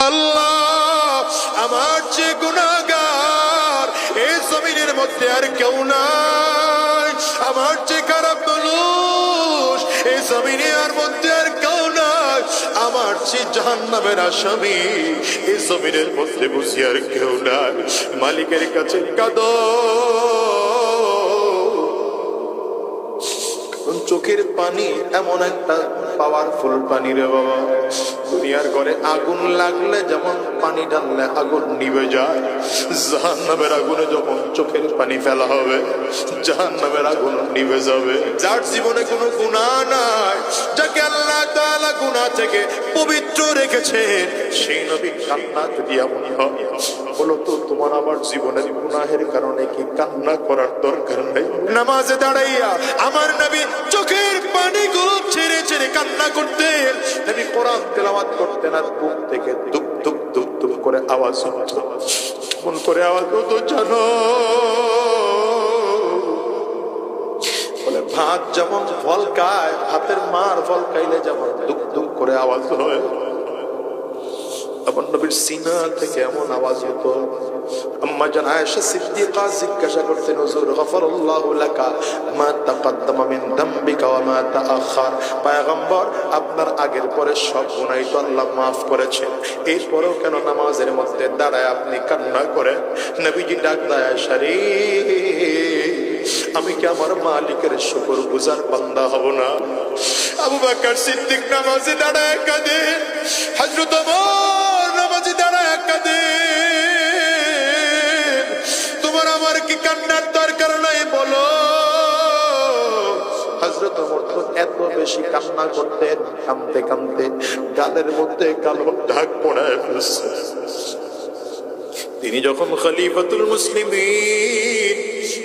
আল্লাহ, আমার যে গুনাহগার এই জমিনের মধ্যে আর কেউ নাই, আমার যে খারাপ মানুষ এই জমিনে আর মধ্যে আর কেউ নাই, আমার যে জাহান্নামের আসামি এই জমিনের মধ্যে বুঝি আর কেউ নাই। মালিকের কাছে কাঁদো। চোখের পানি এমন একটা পাওয়ারফুল পানি রে বাবা, দুনিয়ার ঘরে আগুন লাগলে যেমন পানি ঢাললে আগুন নিভে যায়, জাহান্নামের আগুনে যখন চোখের পানি ফেলা হবে জাহান্নামের আগুন নিভে যাবে। যার জীবনে কোনো গুনাহ নাই, যাকে আল্লাহ তাআলা গুনাহ থেকে পবিত্র রেখেছে, সেই নবী কান্না যদি এমন হয়, বলো তো তোমার আমার জীবনের গুনাহের কারণে কি কান্না করার দরকার নেই? নামাজে দাঁড়াইয়া আমার নবী চোখের পানিগুলো ছেড়ে ছেড়ে কান্না করতেন। নবী কোরআন তেলাওয়াত করতেন আর বুক থেকে দুপ দুপ দুপ দুপ করে আওয়াজ হতো। মন করে আওয়াজ হতো জানো, বলে ভাত যেমন ফলকায়, ভাতের মার ফলকাইলে যেমন দুপ দুপ করে আওয়াজ হয়, আমার নবীর সিনা থেকে এমন আওয়াজ হতো। আম্মা জান আয়েশা সিদ্দিকা জিজ্ঞাসা করতেন, হুজুর গফারাল্লাহু লাকা মা তাকাদ্দামা মিন যামবিকা ওয়া মা তাআখার, পয়গম্বর আপনার আগের পরে সব গুনাহ তো আল্লাহ maaf করেছেন, এরপরেও কেন নামাজের মধ্যে দাঁড়ায় আপনি কান্না করেন? নবীজি ডাক দেয়, আয়েশা রে, আমি কি আমার মালিকের শুকরগুজার বান্দা হব না? আবু বকর সিদ্দিক নামাজে দাঁড়ায় কাঁদে, হযরত ওমর নামাজে দাঁড়ায় কাঁদে। তোমার আমার কি কান্নার দরকার নাই বলো? হযরত ওমর তো এত বেশি কান্না করতেন, কাঁদতে কাঁদতে গালের মধ্যে কালো দাগ পড়ায় ফেলছে। তিনি যখন খলিফাতুল মুসলিমিন,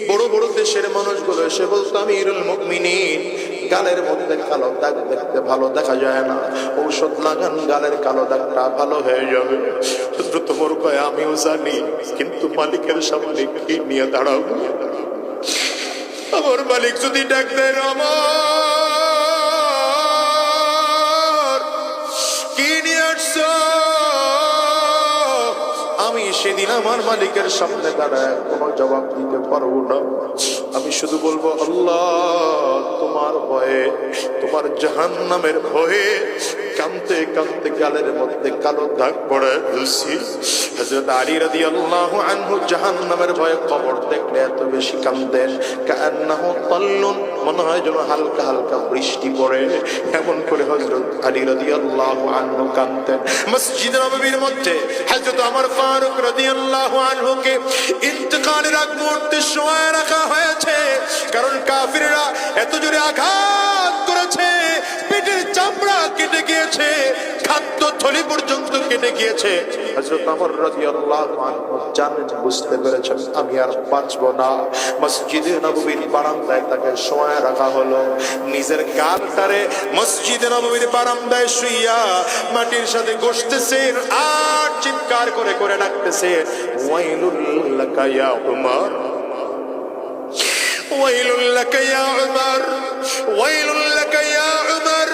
বড় বড় দেশের মানুষগুলো এসে বলতো, আমিরুল মুমিনিন গালের মধ্যে কালো দাগ দেখতে ভালো দেখা যায় না, ঔষধ লাগান, গালের কালো দাগটা ভালো হয়ে যাবে। তোমার কয় আমিও জানি, কিন্তু মালিকের সামনে কি নিয়ে দাঁড়াবো? আমার মালিক যদি ডাক দেয়, আমার কি নিয়ে আসছো, আমি সেদিন আমার মালিকের সামনে দাঁড়ায় কোনো জবাব দিতে পারবো না। আমি শুধু বলবো, আল্লাহ তোমার ভয়ে, তোমার জাহান্নামের ভয়ে কাঁদতে কাঁদতে গালের মধ্যে কালো দাগ পড়ায় ফেলছি। হযরত আলী রাদিয়াল্লাহু আনহু জাহান্নামের ভয়ে কবর দেখলে এত বেশি কাঁদতেন, কান্নাহু তাল্লুন, মনে হয় যেন হালকা হালকা বৃষ্টি পড়ে, এমন করে হযরত আলী রাদিয়াল্লাহু আনহু কাঁদতেন। মসজিদ নববীর মধ্যে হযরত ওমর ফারুক রাদিয়াল্লাহু আনহুকে ইন্তেকালের আগ মুহূর্তে শোয়ায় রাখা হয়েছে, কারণ কাফিররা এত জোরে আঘাত করেছে, পেটের চামড়া কেটে গিয়েছে, খাদ্য থলি পর্যন্ত কেটে গিয়েছে। হযরত ওমর রাদিয়াল্লাহু আনহু জানেন, বুঝতে পেরেছেন আমি আর বাঁচব না। মসজিদে নববীর বারান্দায় তাকে শোয়ায় রাখা হলো। নিজের গালটারে মসজিদে নববীর বারান্দায় শুইয়া মাটির সাথে ঘষতেছেন আর চিৎকার করে করে ডাকতেছে, ওয়াইলুল লাকা ইয়া উমর, ওয়াইলুল লাকা ইয়া উমর, ওয়াইলুল লাকা ইয়া উমর,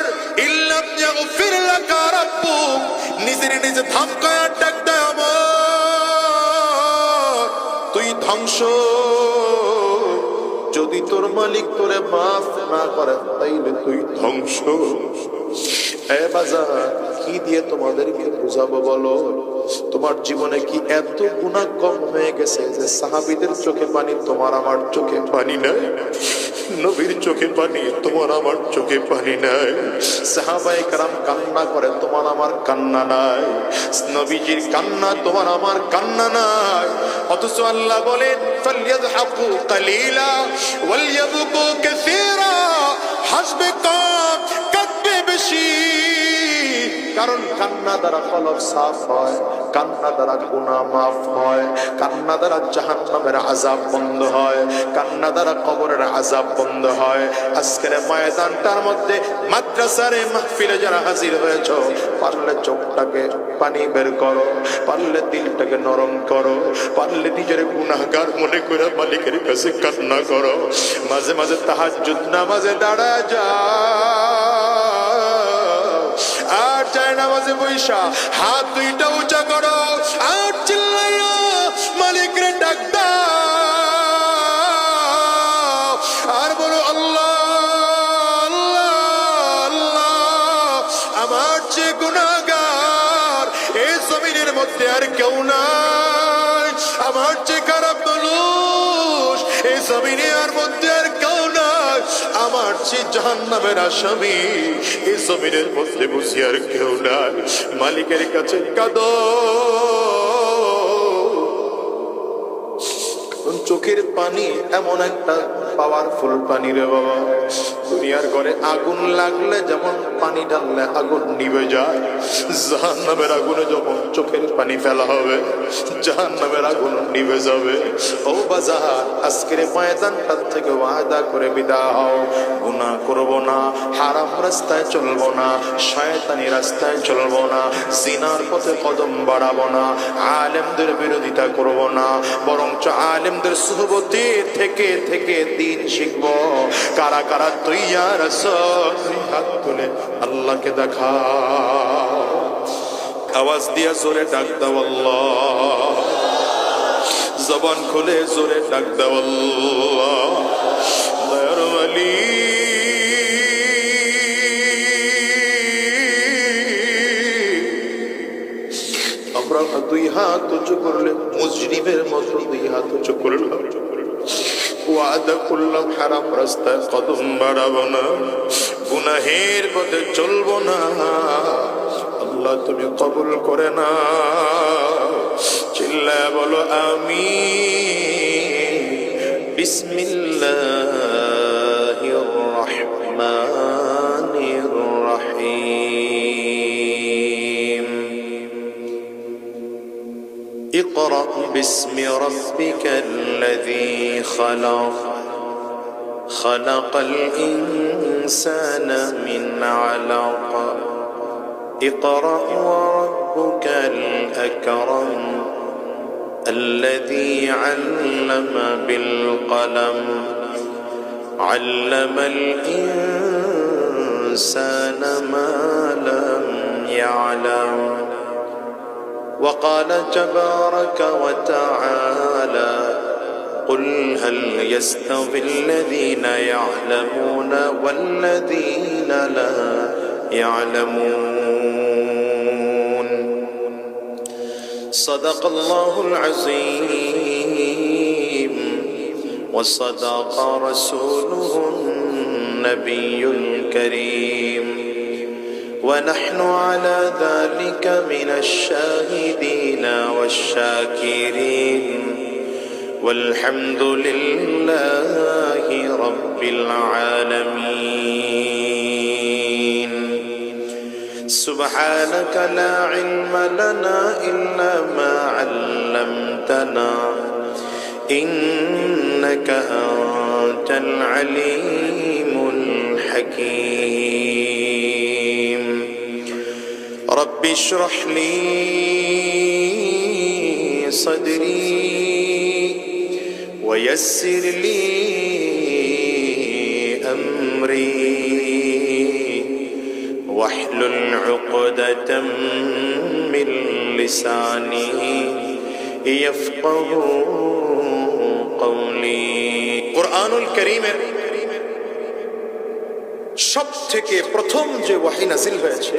ইল্লাম ইয়াগফির লাকা রাব্বুক। নিজের নিজে ধমকায়া ডাক দেয়, আমার তুই ধ্বংস, যদি তোর মালিক তোরে মাফ না করে তাইলে তুই ধ্বংস। এ বাজার, কি দিয়ে তোমাদেরকে বুঝাবো বলো? তোমার জীবনে কি এত গুনাহ কম হয়ে গেছে যে সাহাবীদের চোখে পানি তোমার আমার চোখে পানি নাই? নবীর চোখে পানি তোমার আমার চোখে পানি নাই। সাহাবায়ে কেরাম কান্না করে, তোমার আমার কান্না নাই। নবীজির কান্না তোমার আমার কান্না নাই। অথচ আল্লাহ বলেন, ফালইয়াযহাকু কালিলা ওয়ালইয়াবকু কাসীরা, হাসবে কম, কাঁদবে বেশি। কারণ কান্না দ্বারা কলব সাফ হয়, কান্না দ্বারা গুনাহ মাফ হয়, কান্না দ্বারা জাহান্নামের আযাব বন্ধ হয়, কান্না দ্বারা কবরের আযাব বন্ধ হয়। আজকের ময়দানটার মধ্যে মাদ্রাসার মাহফিলে যারা হাজির হয়েছ, পারলে চোখটাকে পানি বের করো, পারলে দিলটাকে নরম করো, পারলে নিজের গুনাহগার মনে করে মালিকের কাছে কান্না করো। মাঝে মাঝে তাহাজ্জুদ নামাজে দাঁড়া যাও, আর চায় নামাজে বৈশা হাত দুইটা উঁচা মধ্যে আর কেউ নাই, আমার চেয়ে খারাপ মানুষ এই জমিনের মধ্যে আর কেউ নাই, আমার চেয়ে জাহান্নামের আসামি এই জমিনের মধ্যে বসে আর কেউ নাই। মালিকের কাছে কাঁদো, চোখের পানি এমন একটা পাওয়ারফুল পানি রে বাবা। দুনিয়ার ঘরে আগুন লাগলে যেমন পানি ঢাললে আগুন নিভে যায়, জাহান্নামের আগুনে যখন চোখের পানি ফেলা হবে জাহান্নামের আগুন নিভে যাবে। ও বাজার, আজকের ময়দানটার থেকে ওয়াদা করে বিদায় হও। গুনাহ করব না, হারাম রাস্তায় চলবো না, শয়তানি রাস্তায় চলবো না, জিনার পথে কদম বাড়াবো না, আলেমদের বিরোধিতা করব না, বরঞ্চ আলেমদের সুহবতে থেকে থেকে দিন শিখব। কারা কারা তৈয়ার আছো? হাত তুলে আল্লাহকে দেখা, আওয়াজ দিয়া জোরে ডাক দাও আল্লাহ, জবান খুলে জোরে ডাক দাও আল্লাহ। দয়ার ওয়ালি আমরা দুই হাত উঁচু করলে মুজরিমের মতো দুই হাত উঁচু করলাম, ওয়াদা করলাম হারাম রাস্তায় কদম বাড়াবো না, গুনাহের পথে চলবো না। আল্লাহ তুমি কবুল করে না, চিল্লায় বলো আমিন। বিসমিল্লাহির রহমানির রহিম। اقرأ باسم ربك الذي خلق، خلق الإنسان من علق، اقرأ وربك الأكرم، الذي علم بالقلم، علم الإنسان ما لم يعلم. وقال تبارك وتعالى قل هل يستوي الذين يعلمون والذين لا يعلمون. صدق الله العظيم وصدق رسوله النبي الكريم، ونحن على ذلك من الشاهدين والشاكرين، والحمد لله رب العالمين. سبحانك لا علم لنا إلا ما علمتنا إنك أنت العليم الحكيم. رب اشرح لي صدري ويسر لي أمري واحلل عقدة من لساني يفقه قولي. কুরআনুল কারীমের সব থেকে প্রথম যে ওহী নাযিল হয়েছে,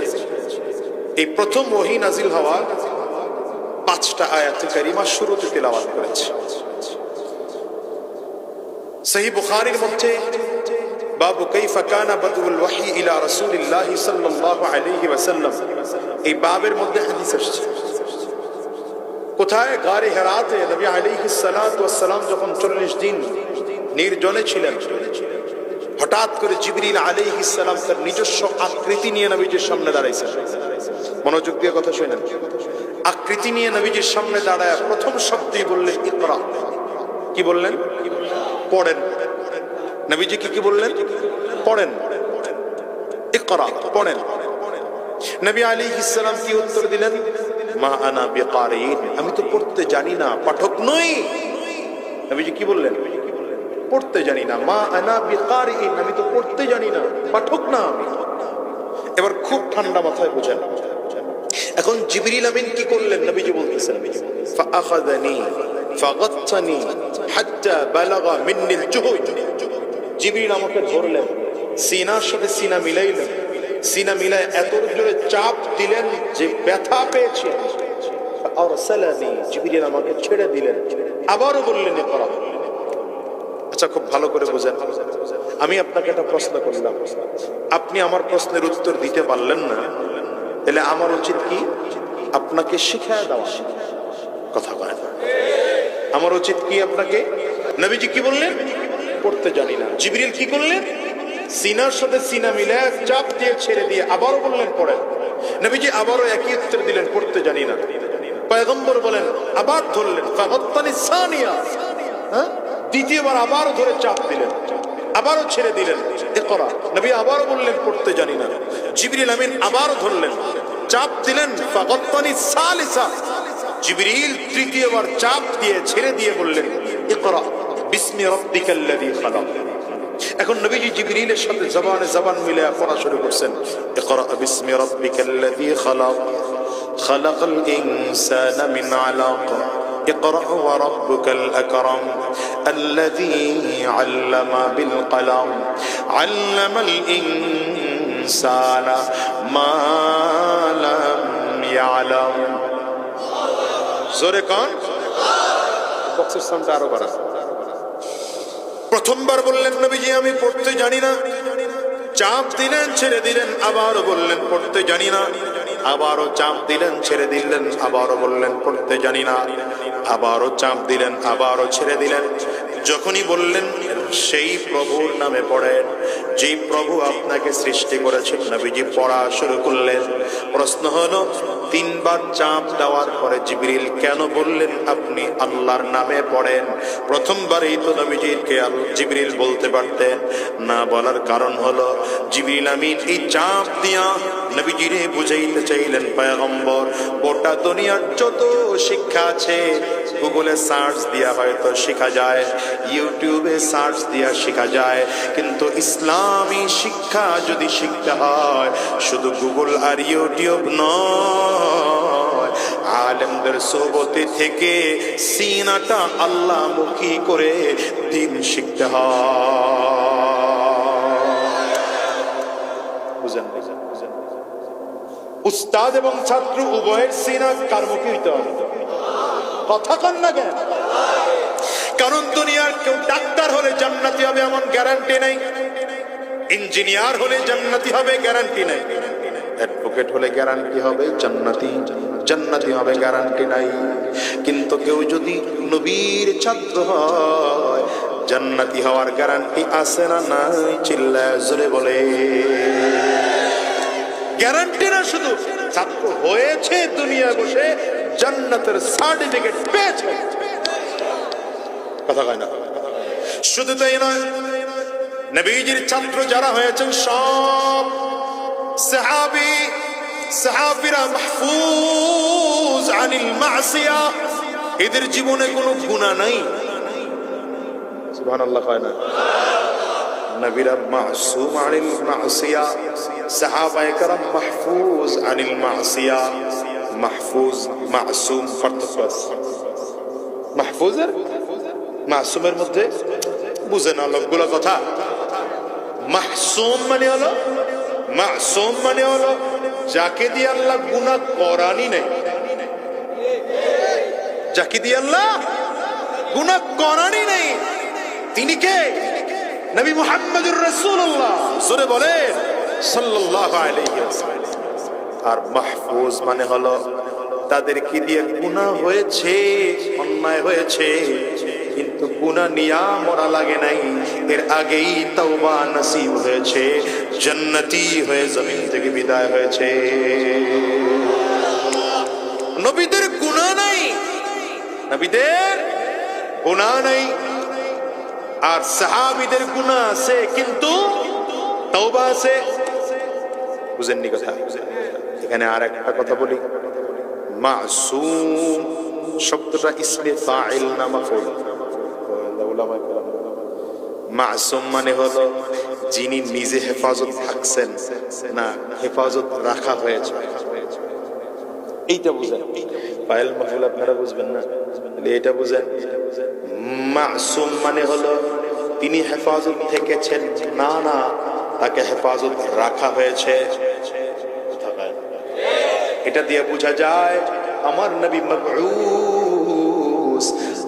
এই প্রথম ওহী নাযিল হওয়া 5টা আয়াত কারিমা শুরুতে তেলাওয়াত করেছে। সহিহ বুখারীর মধ্যে বাবু কাইফা কানা বাদউল ওহী ইলা রাসূলিল্লাহি সাল্লাল্লাহু আলাইহি ওয়াসাল্লাম, এই বাবের মধ্যে হাদিস আসছে। কোথায়? গারে হেরাতে নবী আলাইহিস সালাতু ওয়াস সালাম যখন 40 দিন নির্জনে ছিলেন, হঠাৎ করে জিবরিল আলাইহিস সালাম তার নিজস্ব আকৃতি নিয়ে নবীজির সামনে দাঁড়াইছেন। মনোযোগ দিয়ে কথা শুনেন। আকৃতি নিয়ে নবীজির সামনে দাঁড়ায় প্রথম শব্দই বললেন ইকরা। কি বললেন? পড়েন। নবীজি কি বললেন? পড়েন, ইকরা, পড়েন। নবী আলাইহিস সালাম কি উত্তর দিলেন? মা আনা বিকারিন, আমি তো পড়তে জানি না, পাঠক নই। নবীজি কি বললেন? পড়তে জানি না। মা আনা বিকারিন, আমি তো পড়তে জানি না, পাঠক না আমি। এবার খুব ঠান্ডা মাথায় বোঝেন। এখন জিবরিল আমিন কি করলেন? নবীজি বলতেছেন ফাআখাযানি ফাগাত্তানি হাত্তা বালাগা মিন্নিল জুহুদ। জিবরিল আমাকে ধরলেন, সিনার সাথে সিনা মিলাইলেন, সিনা মিলায় এত জোরে চাপ দিলেন যে ব্যথা পেয়েছি। ফাআরসালানি, জিবরিল আমাকে ছেড়ে দিলেন। আবারও বললেন ইকরা। আচ্ছা, খুব ভালো করে বুঝেন, আমি আপনাকে একটা প্রশ্ন করলাম, আপনি আমার প্রশ্নের উত্তর দিতে পারলেন না, তাহলে আমার উচিত কি? আপনাকে শিখায় দেওয়া। কথা বলে না, আমার উচিত কি আপনাকে? নবীজি কি বললেন? পড়তে জানি না। জিবরিল কি করলেন? সিনার সাথে সিনা মিলে চাপ দিয়ে ছেড়ে দিয়ে আবারও বললেন পড়েন। নবীজি আবারও একই উত্তর দিলেন, পড়তে জানি না। পয়গম্বর বলেন, আবার ধরলেন, ফাগাত্তানি সানিয়া, দ্বিতীয়বার আবারও ধরে চাপ দিলেন, আবারও ছেড়ে দিলেন, ইকরা। নবী আবারও বললেন, পড়তে জানি না। জিবরিল আমিন আবারও ধরলেন, চাপ দিলেন, ফাগাত্তানি সালিসা। জিবরিল তৃতীয়বার চাপ দিয়ে ছেড়ে দিয়ে বললেন, ইকরা বিসমি রাব্বিকাল্লাযী খালাক। এখন নবীজি জিবরিলের সাথে জবানে জবান মিলে পড়া শুরু করছেন, ইকরা বিসমি রাব্বিকাল্লাযী খালাক, খালাকাল ইনসানা মিন আলাক, اقرأ وربك الأكرم الذي علم بالقلم علم الإنسان ما لم يعلم। জোরে কোন বক্সের সাউন্ডটা আরো বাড়া। প্রথমবার বললেন নবীজি আমি পড়তে জানি না, চাপ দিলেন ছেড়ে দিলেন, আবারও বললেন পড়তে জানি না, আবারও চাপ দিলেন ছেড়ে দিলেন, আবারও বললেন পড়তে জানি না, আবারও চাপ দিলেন, আবারও ছেড়ে দিলেন। যখনই বললেন সেই প্রভুর নামে পড়েন, যেই প্রভু আপনাকে সৃষ্টি করেছেন, নবীজি পড়া শুরু করলেন। প্রশ্ন হলো, তিনবার চাপ দেওয়ার পরে জিবরিল কেন বললেন আপনি আল্লাহর নামে পড়েন? প্রথমবারই তো নবীজিকে জিবরিল বলতে পারতেন না। বলার কারণ হলো, জিবরিল আমিন এই চাপ দিয়া নবীজিরে বুঝাইতে চাইলেন, পয়গম্বর গোটা দুনিয়ার যত শিক্ষা আছে গুগলে সার্চ দিয়া হয়তো শেখা যায়, ইউটিউবে সার্চ দিয়া শেখা যায়, কিন্তু ইসলামী শিক্ষা যদি শিখতে হয় শুধু গুগল আর ইউটিউব নয়, আলেমদের সোহবতে থেকে সিনাটা আল্লাহমুখী করে দিন শিখতে হয়। বুঝেন? উস্তাদ এবং ছাত্র উভয়ের সিনা কার মুখী হইতে হবে? কথা কন না কেন? কারণ দুনিয়ার কেউ ডাক্তার হলে জান্নাতি হবে এমন গ্যারান্টি নেই, ইঞ্জিনিয়ার হলে জান্নাতি হবে গ্যারান্টি নেই, অ্যাডভোকেট হলে গ্যারান্টি হবে জান্নাতি হবে গ্যারান্টি নাই। কিন্তু কেউ যদি নবীর ছাত্র হয় জান্নাতি হওয়ার গ্যারান্টি আছে না নাই? চিল্লায় জোরে বলে। গ্যারান্টি না, শুধু ছাত্র হয়েছে দুনিয়া বসে, জান্নাতের সার্টিফিকেট পেয়েছে। কথা কয় না? শুধু তাই নয়, নবীজির ছাত্র যারা হয়েছেন সব সাহাবীরা মাহফুজ আনিল মাসিয়া, এদের জীবনে কোনো গুনাহ নাই। সুবহানাল্লাহ কয় না? নবীরা মাসুম আনিল মাসিয়া, সাহাবায়ে কেরাম মাহফুজ আনিল মাসিয়া। মাহফুজ মাসুম পার্থক্য আছে। মাহফুজের মাসুমের মধ্যে বুঝে না লোকগুলো কথা। মাসুম মানে হলো যাকে দিয়ে আল্লাহ গুনাহ করানি নেই, যাকে দিয়ে আল্লাহ গুনাহ করানি নেই, তিনি কে? নবী মুহাম্মদুর রাসূলুল্লাহ। জোরে বলেন সাল্লাল্লাহু আলাইহি ওয়াসাল্লাম। আর মাহফুজ মানে হলো তাদের কি দিয়ে গুনাহ হয়েছে, অন্যায় হয়েছে, কিন্তু গুনাহ নিয়া মরা লাগে নাই, এর আগেই তওবা নসিব হয়েছে, জান্নাতি হয়ে জমিন থেকে বিদায় হয়েছে। নবীদের গুনাহ নাই, নবীদের গুনাহ নাই, আর সাহাবীদের গুনাহ আছে কিন্তু তওবা আছে। বুঝেননি কথা? এখানে আর একটা কথা বলি, মাসুম শব্দটা ইসমে ফাইল না মাফউল? মাসুম মানে হলো যিনি নিজে হেফাজত থাকছেন না, হেফাজত রাখা হয়েছে, এইটা বুঝেন। ফাইল মাফউল আপনারা বুঝবেন না, এটা বুঝেন। মাসুম মানে হলো তিনি হেফাজত থেকেছেন না, তাকে হেফাজত রাখা হয়েছে। এটা দিয়ে বোঝা যায় আমার নবী মাবউস,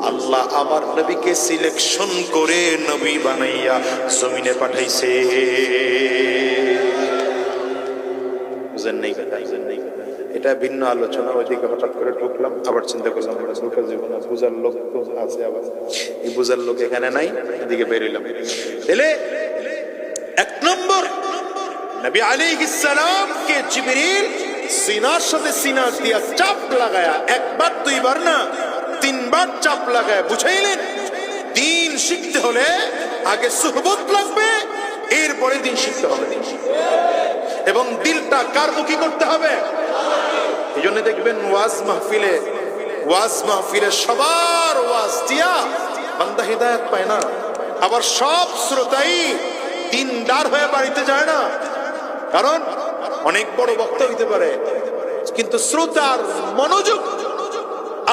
আল্লাহ আমার নবীকে সিলেকশন করে নবী বানাইয়া জমিনে পাঠাইছে। বুঝেন নাই কথা? এটা ভিন্ন আলোচনা, ওইদিকে হঠাৎ করে ঢুকলাম, আবার চিন্তা করলাম ঢুকে যাব না, বুঝার লোক তো আছে, আবার এই বুঝার লোক এখানে নাই, এদিকে বেরিলাম। তাহলে এক নম্বর, নবী আলাইহিস সালাম কে জিবরিল সিনার সাথে সিনা দিয়া চাপ লাগায়া, একবার দুইবার না, তিনবার চাপ লাগায় বুঝাইলেন দিন শিখতে হলে আগে সুহবত লাগবে, এরপরে দিন শিখতে হবে। এবং দিলটা কার মুখী করতে হবে? এই জন্য দেখবেন ওয়াজ মাহফিলে সবার ওয়াজ দিয়া বান্দা হিদায়াত পায় না, আবার সব শ্রোতাই দিনদার হয়ে বাড়িতে যায় না। কারণ অনেক বড় বক্তা হইতে পারে, কিন্তু শ্রোতার মনোযোগ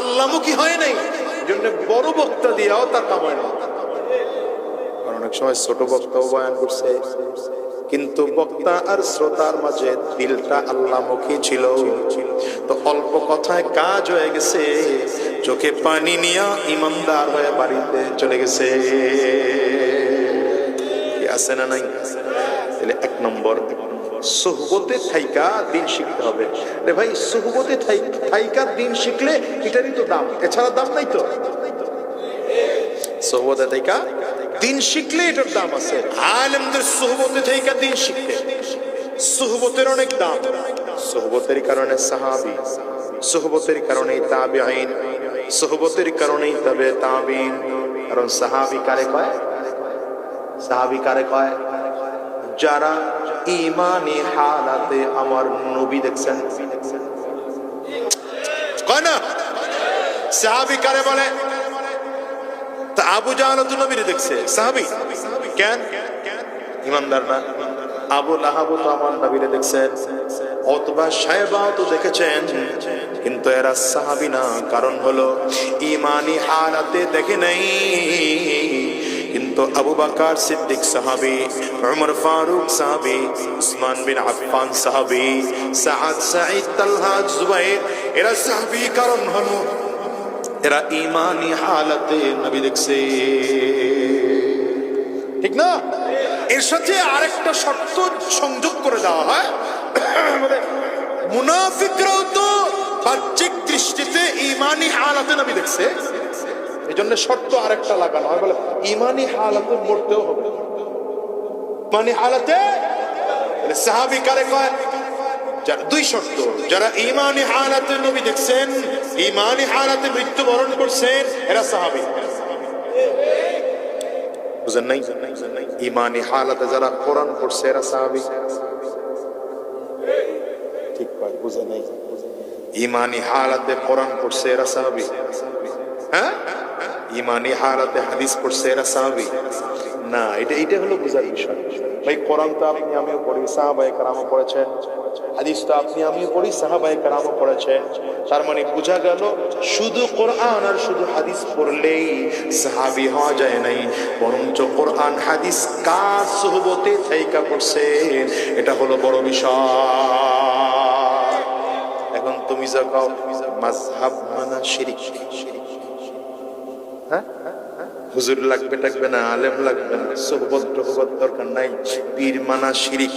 আল্লাহমুখী হয় নাই, এই জন্য বড় বক্তা দিয়াও তার কাম হয় না। অনেক সময় ছোট বক্তাও বয়ান করছে, কিন্তু বক্তা আর শ্রোতার মাঝে দিলটা আল্লাহমুখী ছিল, তো অল্প কথায় কাজ হয়ে গেছে, চোখে পানি নিয়া ইমানদার হয়ে বাড়িতে চলে গেছে। আছে না নাই? তাহলে এক নম্বর, সুহবতে থাইকা দিন শিখতে হবে। রে ভাই, সুহবতে থাইকা দিন শিখলে এটারই তো দাম, এছাড়া দাম নাই তো। সুহবতে থাইকা দিন শিখলে এটার দাম আছে। আলেমদের সুহবতে থাইকা দিন শিখতে, সুহবতের অনেক দাম। সুহবতের কারণে সাহাবী, সুহবতের কারণে তাবিঈন, সুহবতের কারণে তবে তাবিঈন। কারণ সাহাবী কারে কয়? সাহাবী কারে কয়? যারা ইমানি হালাতে আমার নবী দেখছেন। কয় না? সাহাবী কারে বলে? তা আবু জাহল তো নবীরে দেখছে, সাহাবী কেন? ইমানদার না। আবু লাহাব তো আমার নবীরে দেখছেন, অতবা সাহেবা তো দেখেছেন, কিন্তু এরা সাহাবী না। কারণ হলো ইমানি হালাতে দেখে নাই। কিন্তু আবু বকর সিদ্দিক সাহাবী, উমর ফারুক সাহাবী, উসমান বিন আফফান সাহাবী, সাআদ, সাঈদ, তালহা, জুবাইর, এরা সাহাবী। কারণ হলো এরা ইমানি হালাতে নবী দেখছে। ঠিক না? এর সাথে আরেকটা শর্ত সংযোগ করে দেওয়া হয়, মুনাফিকরাও তো বাহ্যিক দৃষ্টিতে ইমানি হালাতে নবী দেখছে, এই জন্য শর্ত আরেকটা লাগানো হয়, বলে ইমানি হালাতে মরতেও হবে। ইমানি হালাতে সাহাবী কারে কয়? দুই শর্ত, যারা ইমানি হালাতে নবী দেখছেন, ইমানি হালাতে মৃত্যুবরণ করছেন, এরা সাহাবী। বুঝেন নাই? ইমানি হালাতে যারা কোরআন পড়ছে এরা সাহাবী। ঠিক কয়, বুঝেন নাই? ইমানি হালাতে কোরআন পড়ছে এরা সাহাবী। হ্যাঁ, ইমানি হালাতে হাদিস পড়ছে এরা সাহাবী না। এটা হলো বুঝার বিষয়। ভাই, কোরআন তো আপনি আমিও পড়ি, সাহাবায়ে কেরামও পড়েছেন, হাদিস তো আপনি আমিও পড়ি, সাহাবায়ে কেরামও পড়েছেন। তার মানে বোঝা গেল শুধু কোরআন আর শুধু হাদিস পড়লেই সাহাবী হওয়া যায় নাই, বরঞ্চ কোরআন হাদিস কার সুহবতে থাইকা পড়ছে, এটা হলো বড় বিষয়। এখন তুমি যা কও মাযহাব মানা শিরক, হ্যাঁ, হুজুর লাগবে টাকবে না, আলেম লাগবে না, সুহবত দরকার নাই, পীর মানা শিরিক।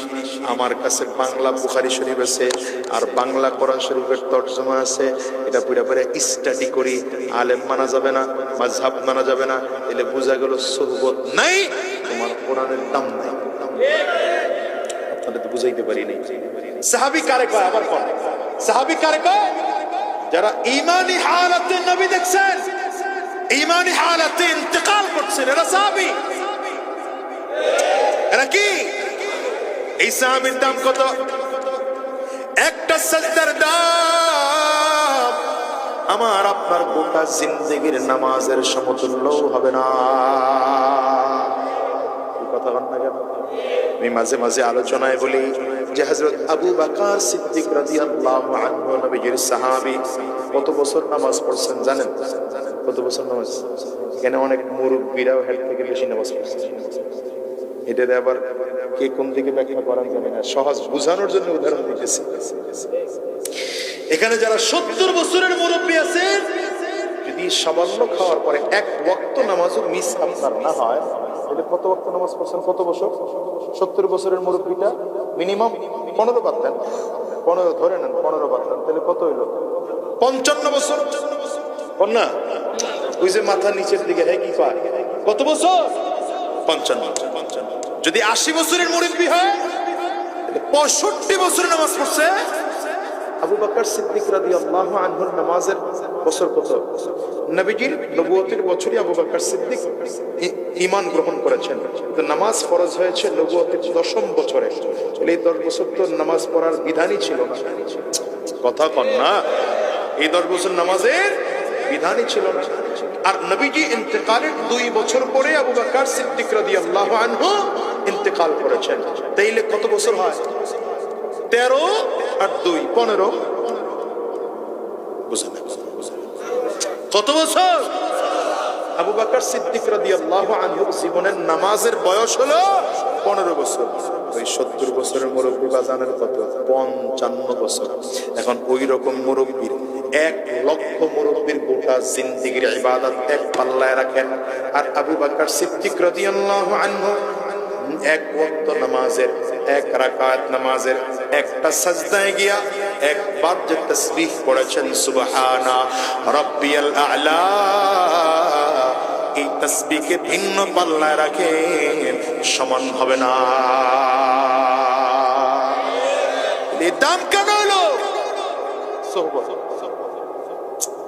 আমার কাছে বাংলা বুখারী শরীফ আছে আর বাংলা কোরআন শরীফের তরজমা আছে, এটা পড়ে পড়ে স্টাডি করি। আলেম মানা যাবে না, মাযহাব মানা যাবে না, তাহলে বোঝা গেল সুহবত নাই, তোমার কোরআনের দাম নাই। আপনাদের তো বুঝাইতে পারি নাই। সাহাবী কারে কয়? আবার কোন সাহাবী কারে কয়? যারা ইমানি হালাতে নবী দেখছেন, ইমানি হালাতে ইন্তেকাল করছেন, এরা সাহাবী। এরা কি? এই সাহাবীর দাম কত? একটা সাজদার দাম আমার আপনার গোটা জিন্দেগির নামাজের সমতুল্য হবে না। কথা বল না কেন? আমি মাঝে মাঝে আলোচনায় বলি যে হযরত আবু বকর সিদ্দিক রাদিয়াল্লাহু আনহু নবীর সাহাবী, কত বছর নামাজ পড়ছেন জানেন? কত বছর নামাজ? এখানে অনেক মুরব্বীরাও হেড থেকে বেশি নামাজ পড়ছে। এটা আবার কে কোন দিকে ব্যাখ্যা করেন জানি না, সহজ বুঝানোর জন্য উদাহরণ দিতেছি। এখানে যারা 70 বছরের মুরব্বী আছেন, যদি সামান্য খাওয়ার পরে এক ওয়াক্ত নামাজও মিস আপনার না হয়, তাহলে কত ওয়াক্ত নামাজ পড়ছেন? কত বছর? 70 বছরের মুরব্বীটা মিনিমাম 15 বাদ দেন, 15 ধরে নেন, 15 বাদ দেন, তাহলে কত হইল? 55 বছর। না, ওই যে মাথা নিচের দিকে হ্যাঁ কি পায়, কত বছর? 55। যদি 80 বছরের মুরব্বী হয়, 65 বছরের নামাজ পড়ছে। আবু বকর সিদ্দিক রাদিয়াল্লাহু আনহুর নামাজের বছর কত? নবীজির নবুয়তের বছরই আবু বকর সিদ্দিক ঈমান গ্রহণ করেছেন, কিন্তু নামাজ ফরজ হয়েছে নবুয়তের 10ম বছরে। এই 10 বছর তো নামাজ পড়ার বিধানই ছিল না। কথা কন না, এই 10 বছর নামাজের বিধানই ছিল না। আর নবীজি ইন্তেকালের 2 বছর পরে আবু বকর সিদ্দিক রাদিয়াল্লাহু আনহু ইন্তেকাল করেছেন। তাইলে কত বছর হয়? 13 আর 2 15। বুঝেন কত বছর? আবু বকর সিদ্দিক রাদিয়াল্লাহু আনহু জীবনের নামাজের বয়স হলো 15 বছর। ওই 70 বছরের মুরব্বী বাজানের কত? 55 বছর। এখন ওই রকম মুরব্বীর 1 লক্ষ মুরব্বীর গোটা জিন্দেগীর ইবাদত এক পাল্লায় রাখেন, আর আবু বকর সিদ্দিক রাদিয়াল্লাহু আনহু 1 ওয়াক্ত নামাজের 1 রাকাত নামাজের একটা সাজদায় গিয়া একবার যে তাসবিহ পড়েছেন সুবহানা রাব্বিয়াল আ'লা, এই তাসবিহকে ভিন্ন পাল্লায় রাখেন, সমান হবে না। এই দাম কেন হলো? সোহবত।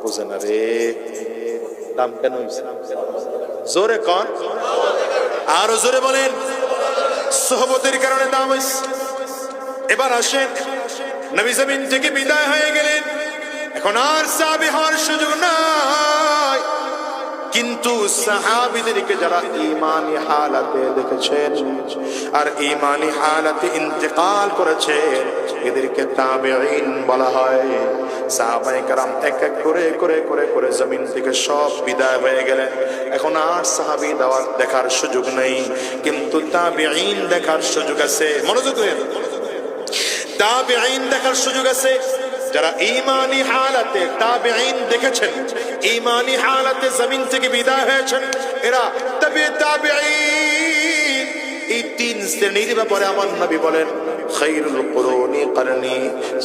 বুঝে না রে, দাম কেন হইছে? জোরে কোন, আরো জোরে বলেন। সোহবতের কারণে দাম হইছে। এবার আসেন, নবী জমিন থেকে বিদায় হয়ে গেলেন, এখন আর সাহাবী হওয়ার সুযোগ নাই। কিন্তু সাহাবীদেরকে যারা ঈমানি হালাতে দেখেছেন আর ঈমানি হালাতে ইন্তেকাল করেছেন, এদেরকে তাবেঈন বলা হয়। সাহাবায়ে কেরাম এক এক করে করে করে করে জমিন থেকে সব বিদায় হয়ে গেলেন। এখন আর সাহাবী দেখার সুযোগ নেই, কিন্তু তাবেঈন দেখার সুযোগ আছে। মনোযোগ দেন, তাবেঈন দেখার সুযোগ আছে। যারা ঈমানি হালাতে তাবেঈন দেখেছেন, ঈমানি হালাতে জমিন থেকে বিদায় হয়েছেন, এরা তাবেঈন। এই 3 শ্রেণীর ব্যাপারে আমার নবী বলেন, খায়রুল কুরুনি করনি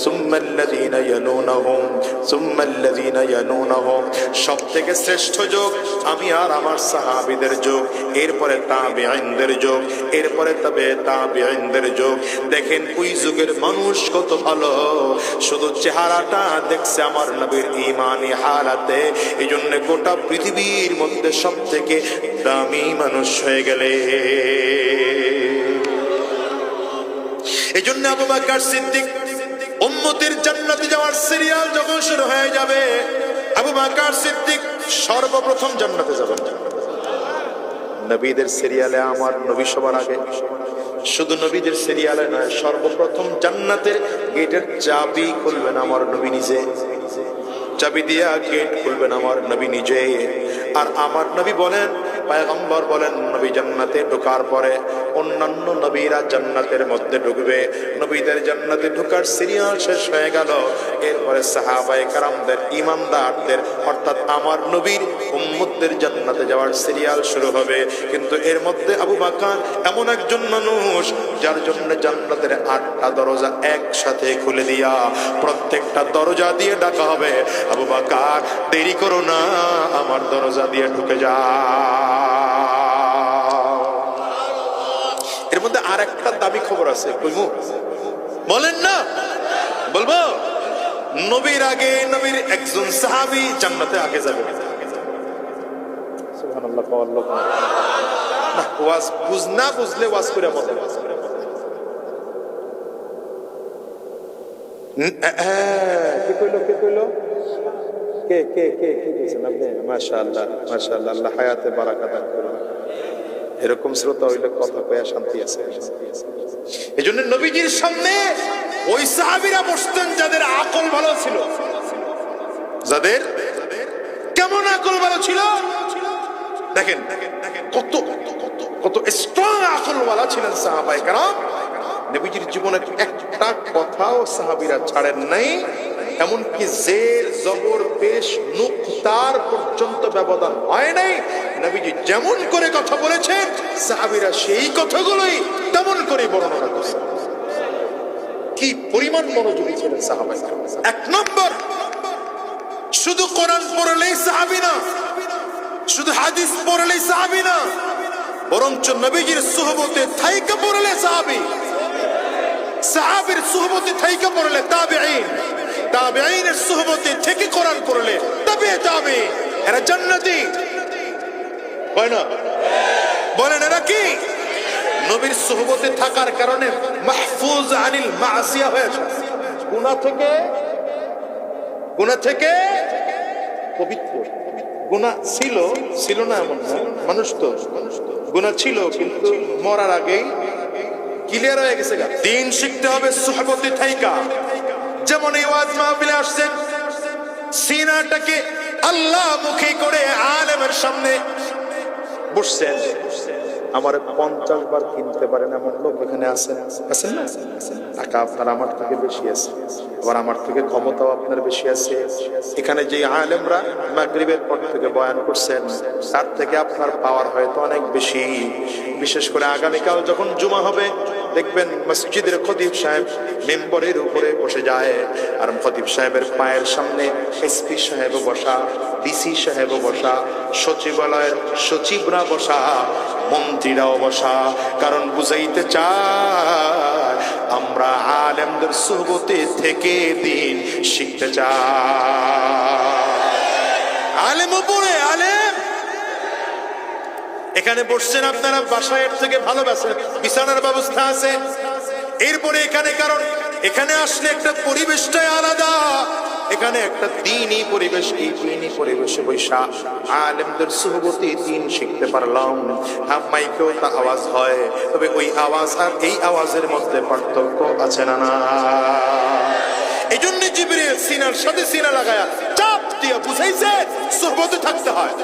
সুম্মাল্লাযীনা ইয়ালুনাহুম সুম্মাল্লাযীনা ইয়ালুনাহুম, সবথেকে শ্রেষ্ঠ যুগ আমি আর আমার সাহাবীদের যুগ, এরপরে তাবেঈনদের যুগ, এরপরে তাবেঈনদের যুগ। দেখেন ওই যুগের মানুষ কত ভালো, শুধু চেহারাটা দেখছে আমার নবীর ঈমানি হালাতে, এইজন্য গোটা পৃথিবীর মধ্যে সবথেকে দামি মানুষ হয়ে গেলে। এজন্য আবু বকর সিদ্দিক উম্মতের জান্নাতে যাওয়ার সিরিয়াল যখন শুরু হয়ে যাবে, আবু বকর সিদ্দিক সর্বপ্রথম জান্নাতে যাবেন। নবীদের সিরিয়ালে আমার নবী সবার আগে। শুধু নবীদের সিরিয়ালে নয়, সর্বপ্রথম জান্নাতের গেটের চাবি খুলবেন আমার নবী নিজে। চাবি দিয়া গেট খুলবেন আমার নবী নিজে। আর আমার নবী বলেন, পয়গম্বর বলেন, নবী জান্নাতে ঢোকার পরে অন্যান্য নবীরা জান্নাতের মধ্যে ঢুকবে। নবীদের জান্নাতে ঢোকার সিরিয়াল শেষ হয়ে গেল, এরপরে সাহাবায়ে কেরামদের, ঈমানদারদের, অর্থাৎ আমার নবীর উম্মতদের জান্নাতে যাওয়ার সিরিয়াল শুরু হবে। কিন্তু এর মধ্যে আবু বকর এমন একজন মানুষ যার জন্য জান্নাতের 8টা দরজা একসাথে খুলে দিয়া প্রত্যেকটা দরজা দিয়ে ডাকা হবে, আবু বকর দেরি করো না, আমার দরজা দিয়ে ঢুকে যা। এর মধ্যে আর একটা দাবি খবর আছে, কইমু? বলেন না, বলবো? নবীর আগে নবীর একজন সাহাবী জান্নাতে আগে যাবে। সুবহানাল্লাহ, আল্লাহ না, ওয়াজ বুঝনা বুঝলে ওয়াজ করে মজা। কে কইলো, কে কইলো, কে কে কে কে কইছেন আপনি? মাশাআল্লাহ, মাশাআল্লাহ, আল্লাহ হায়াতে বারাকা দান করুন। এরকম শ্রোতা হইলে কথা কয়া শান্তি আছে। এজন্য নবীজির সামনে ওই সাহাবীরা বসতেন যাদের আকল ভালো ছিল। যাদের কেমন আকল ভালো ছিল দেখেন, কত কত স্ট্রং আকলওয়ালা ছিলেন সাহাবায়ে কেরাম। নবীজির জীবনের একটা কথাও সাহাবীরা ছাড়েন নাই। এমনকি জের জবর পেশ নুক্তার পর্যন্ত ব্যবধান হয় নাই। নবীজি যেমন করে কথা বলেছেন সাহাবীরা সেই কথাগুলোই তেমন করে বর্ণনা করছেন। কি পরিমাণ মনোযোগী ছিলেন সাহাবারা। এক নম্বর, শুধু কোরআন পড়লেই সাহাবী না, শুধু হাদিস পড়লেই সাহাবী না, বরঞ্চ নবীজির সুহবতে থাইকা পড়লে সাহাবী, সাহাবীর সুহবতে থাইকা পড়লে তাবেঈন, তাবেঈনের সুহবতে থেকে কোরআন পড়লে তবে তাবেঈন, এরা জান্নাতি হয় না? বলেন এরা কি? নবীর সুহবতে থাকার কারণে মাহফুজ আনিল মাসিয়া হয়েছে, গুনাহ থেকে পবিত্র। গুনাহ ছিল না এমন না, মানুষ তো গুনাহ ছিল কিন্তু মরার আগেই ক্লিয়ার হয়ে গেছে। দিন শিখতে হবে সুহবতে থাইকা। যেমন এই ওয়াজ মাহফিলে আসছেন, সিনাটাকে আল্লাহ মুখী করে আলেমের সামনে বসছেন। আমার 50 বার কিনতে পারেন এমন লোক এখানে আছেন না? টাকা আপনার আমার থেকে বেশি আছে, আবার আমার থেকে ক্ষমতাও আপনার বেশি আছে। এখানে যে আলেমরা মাগরিবের পর থেকে বয়ান করছেন তার থেকে আপনার পাওয়ার হয়তো অনেক বেশি। বিশেষ করে আগামীকাল যখন জুমা হবে, দেখবেন মসজিদের খতিব সাহেব মেম্বরের উপরে বসে যায়, আর খতিব সাহেবের পায়ের সামনে এসপি সাহেব বসা, ডিসি সাহেব বসা, সচিবালয়ের সচিবরা বসা, মন্ত্রীরাও বসা। কারণ বুঝাইতে চায় আমরা আলেমদের সুহবতে থেকে দিন শিখতে চাই। আলেম উপরে আলেম এখানে বসছেন, আপনারা বাসায় এর থেকে ভালোবাসেন, বিছানার ব্যবস্থা আছে। এরপরে এখানে, কারণ এখানে আসলে একটা পরিবেশটাই আলাদা, এখানে একটা দ্বীনি পরিবেশ। এই দ্বীনি পরিবেশে বৈশা আলেমদের সুহবতে দ্বীন শিখতে পারলাম। মাইকেও তা আওয়াজ হয়, তবে ওই আওয়াজ আর এই আওয়াজের মধ্যে পার্থক্য আছে না? এই জন্য জিবরিল সিনার সাথে সিনা লাগায়া চাপ দিয়ে বুঝাইছে সুহবতে থাকতে হয়।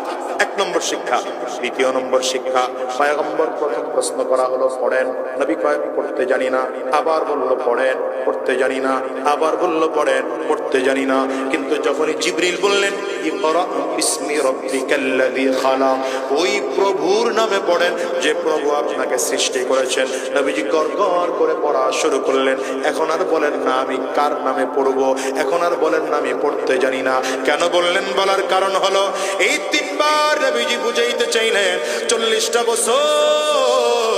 এক নম্বর শিক্ষা। দ্বিতীয় নম্বর শিক্ষা, পয়গম্বর প্রথম প্রশ্ন করা হলো পড়েন, নবী কয় পড়তে জানি না, আবার বলল পড়েন, পড়তে জানি না, আবার বলল পড়েন, পড়তে জানি না। কিন্তু যখনই জিবরিল বললেন ইকরা বিসমি রাব্বিকাল্লাযী খালাক, ওই প্রভুর নামে পড়েন যে প্রভু আপনাকে সৃষ্টি করেছেন, নবীজি গড়গড় করে পড়া শুরু করলেন। এখন আর বলেন না আমি কার নামে পড়বো, এখন আর বলেন না আমি পড়তে জানি না। কেন বললেন? বলার কারণ হলো এই 3 বার নবীজি বুঝাইতে চাইলেন 40টা বছর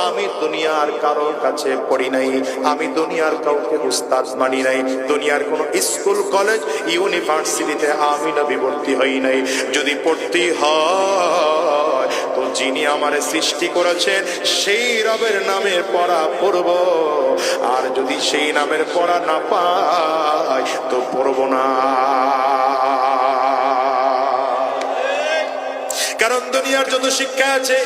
আমি দুনিয়ার কারোর কাছে পড়ি নাই, আমি দুনিয়ার কাউকে উস্তাদ মানি নাই, দুনিয়ার কোন স্কুল কলেজ ইউনিভার্সিটিতে আমি নবী ভর্তি হই নাই। যদি পড়তে হয় তো যিনি আমারে সৃষ্টি করেছেন সেই রবের নামে পড়া পড়ব, আর যদি সেই নামের পড়া না পাই তো পড়ব না। কারণ দুনিয়ার যত শিক্ষা আছে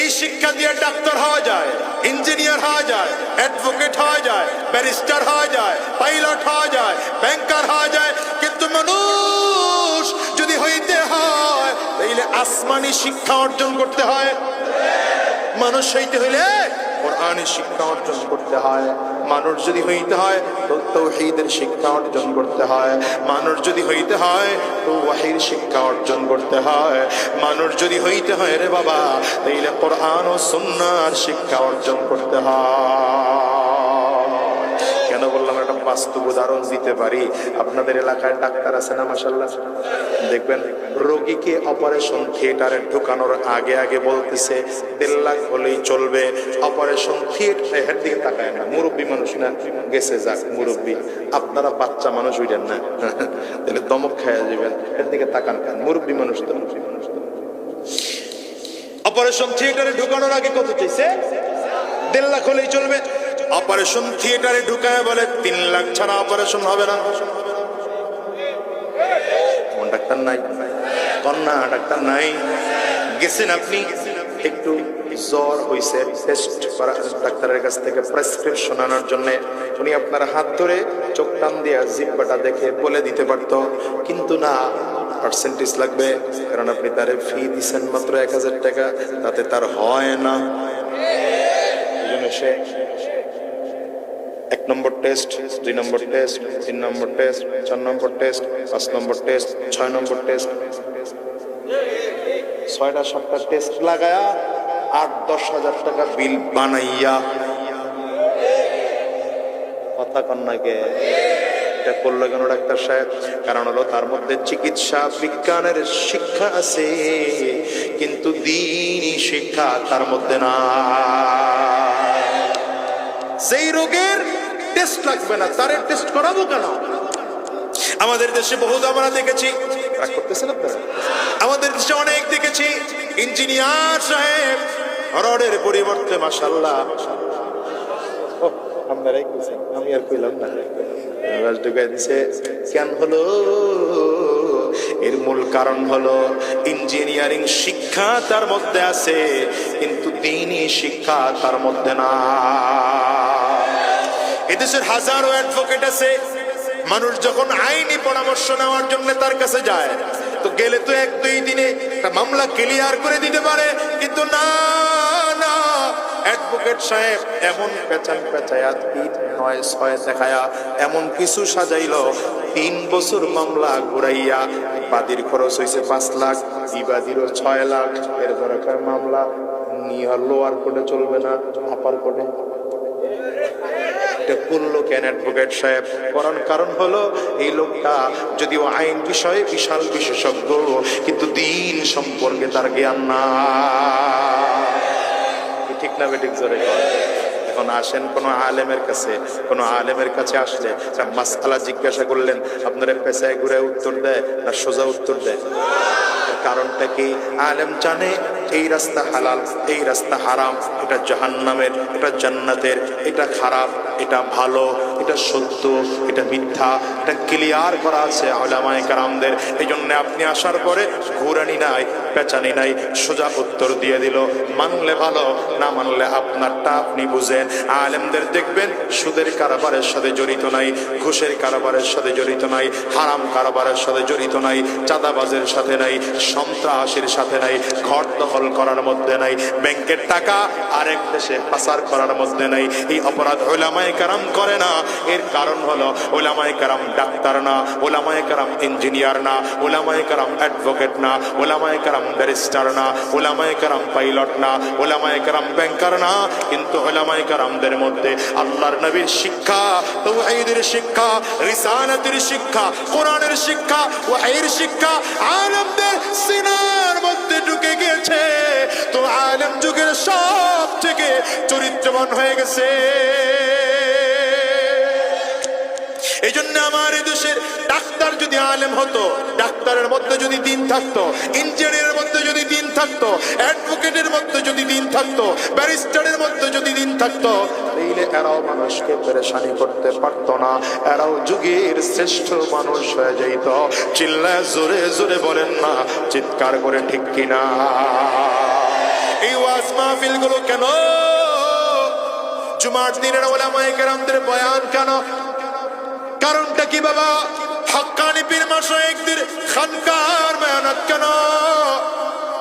এই শিক্ষা দিয়ে ডাক্তার হওয়া যায়, ইঞ্জিনিয়ার হওয়া যায়, অ্যাডভোকেট হওয়া যায়, ব্যারিস্টার হওয়া যায়, পাইলট হওয়া যায়, ব্যাংকার হওয়া যায়। কিন্তু মানুষ যদি হইতে হয় তাইলে আসমানি শিক্ষা অর্জন করতে হয়। মানুষ হইতে হইলে কোরআনের শিক্ষা অর্জন করতে হয়। মানুষ যদি হইতে হয় তো তাওহীদের শিক্ষা অর্জন করতে হয়। মানুষ যদি হইতে হয় তো ওয়াহির শিক্ষা অর্জন করতে হয়। মানুষ যদি হইতে হয় রে বাবা তাইলে কোরআন ও সুন্নাহর শিক্ষা অর্জন করতে হয়। কেন বললাম? একটা বাস্তব উদাহরণ দিতে পারি। আপনাদের এলাকায় ডাক্তার আছে না মাশাআল্লাহ? দেখবেন রোগীকে অপারেশন থিয়েটারে ঢুকানোর আগে আগে বলতেছে 1.5 লাখ হলেই চলবে। অপারেশন থিয়েটারের দিকে তাকায় না, মুরব্বী মানুষ না, গেছে যাক মুরব্বী। আপনারা বাচ্চা মানুষ হইলেন না, তাহলে দমক খাইয়া যাবেন। এর দিকে তাকান কেন? মুরব্বী মানুষ তো। অপারেশন থিয়েটারে ঢুকানোর আগে কত চাইছে? 1.5 লাখ হলেই চলবে। অপারেশন থিয়েটারে ঢুকায় বলে 3 লাখ ছাড়া অপারেশন হবে না। ডাক্তার নাই, কন্যা ডাক্তার নাই। গেছেন আপনি, একটু জ্বর হয়েছে, টেস্ট করা, ডাক্তারের কাছ থেকে প্রেসক্রিপশন আনার জন্য উনি আপনার হাত ধরে চোখ টান দিয়ে জিহ্বাটা দেখে বলে দিতে পারতো, কিন্তু না, পার্সেন্টেজ লাগবে। কারণ আপনি তারে ফি দিচ্ছেন মাত্র 1000 টাকা, তাতে তার হয় না। এই জন্য সে 1 নম্বর টেস্ট, 2 নম্বর টেস্ট, 3 নম্বর টেস্ট, 4 নম্বর টেস্ট, 5 নম্বর টেস্ট, 6 নম্বর টেস্ট, 6টা 7টা টেস্ট লাগায়া 8-10 হাজার টাকা বিল বানাইয়া কথা কন্যাকে এটা করলো কেন ডাক্তার সাহেব? কারণ হলো তার মধ্যে চিকিৎসা বিজ্ঞানের শিক্ষা আছে, কিন্তু দ্বীনি শিক্ষা তার মধ্যে না। সেই রোগের টেস্ট লাগবে না, তার টেস্ট করাবো কেন? আমাদের দেশে বহুত আমরা দেখেছি, রাগ করতেছেন আপনারা? আমাদের দেশে অনেক দেখেছি ইঞ্জিনিয়ার সাহেব রডের পরিবর্তে মাশাআল্লাহ, আপনারাই কইছেন আমি আর কইলাম না, ঢুকাই দিছে। কেন হলো? এর মূল কারণ হলো ইঞ্জিনিয়ারিং শিক্ষা তার মধ্যে আছে, কিন্তু দ্বীনি শিক্ষা তার মধ্যে না। এদেশের হাজারো অ্যাডভোকেট আছে, মানুষ যখন আইনি পরামর্শ নেওয়ার জন্য তার কাছে যায়, তো গেলে তো 1-2 দিনে একটা মামলা ক্লিয়ার করে দিতে পারে, কিন্তু না না, অ্যাডভোকেট সাহেব এমন পেঁচান পেঁচায়া 3-9-6 দেখায়া এমন কিছু সাজাইলো, 3 বছর মামলা ঘুরাইয়া বাদীর খরচ হয়েছে 5 লাখ, বিবাদীরও 6 লাখ, এরপরে মামলা নিয়ে লোয়ার কোর্টে চলবে না, আপার কোর্টে। করলো কেন অ্যাডভোকেট সাহেব? কারণ হলো এই লোকটা যদিও আইন বিষয়ে বিশাল বিশেষজ্ঞ, কিন্তু দ্বীন সম্পর্কে তার জ্ঞান না। ঠিক না বেঠিক? জোরে কর। এখন আসেন কোন আলেমের কাছে, কোন আলেমের কাছে আসলে মাসআলা জিজ্ঞাসা করলেন, আপনারা পেছায় ঘুরে উত্তর দেয় না সোজা উত্তর দেয়? কারণটা কি? আলেম জানে এই রাস্তা হালাল, এই রাস্তা হারাম, এটা জাহান্নামের, এটা জান্নাতের, এটা খারাপ, এটা ভালো, এটা সত্য, এটা মিথ্যা, এটা ক্লিয়ার করা আছে উলামায়ে কেরামদের। এই জন্য আপনি আসার পরে ঘুরানি নাই, পেঁচানি নাই, সোজা উত্তর দিয়ে দিল। মানলে ভালো, না মানলে আপনারটা আপনি বুঝেন। আলেমদের দেখবেন সুদের কারবারের সাথে জড়িত নাই, ঘুষের কারবারের সাথে জড়িত নাই, হারাম কারবারের সাথে জড়িত নাই, চাঁদাবাজের সাথে নাই, সন্ত্রাসের সাথে নাই, ঘর দখল করার মধ্যে নাই, ব্যাংকের টাকা আরেক দেশে পাচার করার মধ্যে নাই। এই অপরাধ উলামায়ে কেরাম করে না। এর কারণ হলো উলামায়ে কেরাম ডাক্তার না, উলামায়ে কেরাম ইঞ্জিনিয়ার না, উলামায়ে কেরাম অ্যাডভোকেট না, উলামায়ে কেরাম ব্যারিস্টার না, উলামায়ে কেরাম পাইলট না, উলামায়ে কেরাম ব্যাংকার না, কিন্তু উলামায়ে কেরামদের মধ্যে আল্লাহর নবীর শিক্ষা, তাওহীদের শিক্ষা, রিসালাতের শিক্ষা, কোরআনের শিক্ষা, ওয়াহির শিক্ষা আলেমদের সিনার মধ্যে ঢুকে গিয়েছে। তো আলেম যুগের সব থেকে চরিত্রবান হয়ে গেছে। এই জন্য আমার এই দেশের ডাক্তার যদি আলেম হতো, ডাক্তারের মধ্যে যদি দ্বীন থাকতো, ইঞ্জিনিয়ারের মধ্যে যদি দ্বীন থাকতো, অ্যাডভোকেটের মধ্যে যদি দ্বীন থাকতো, ব্যারিস্টারের মধ্যে যদি দ্বীন থাকতো, তাহলে এরাও মানুষকে পেরেশানি করতে পারতো না, এরাও যুগের শ্রেষ্ঠ মানুষ হয়ে যেত। চিল্লায় জোরে জোরে বলেন না, চিৎকার করে ঠিক কিনা? এই ওয়াজ মাহফিল গুলো কেন? জুমার দিনের উলামায়ে কেরামদের বয়ান কেন? কারণটা কি বাবা? হক্কানি পীর মাশায়েখদের খানকার মেহনত কেন?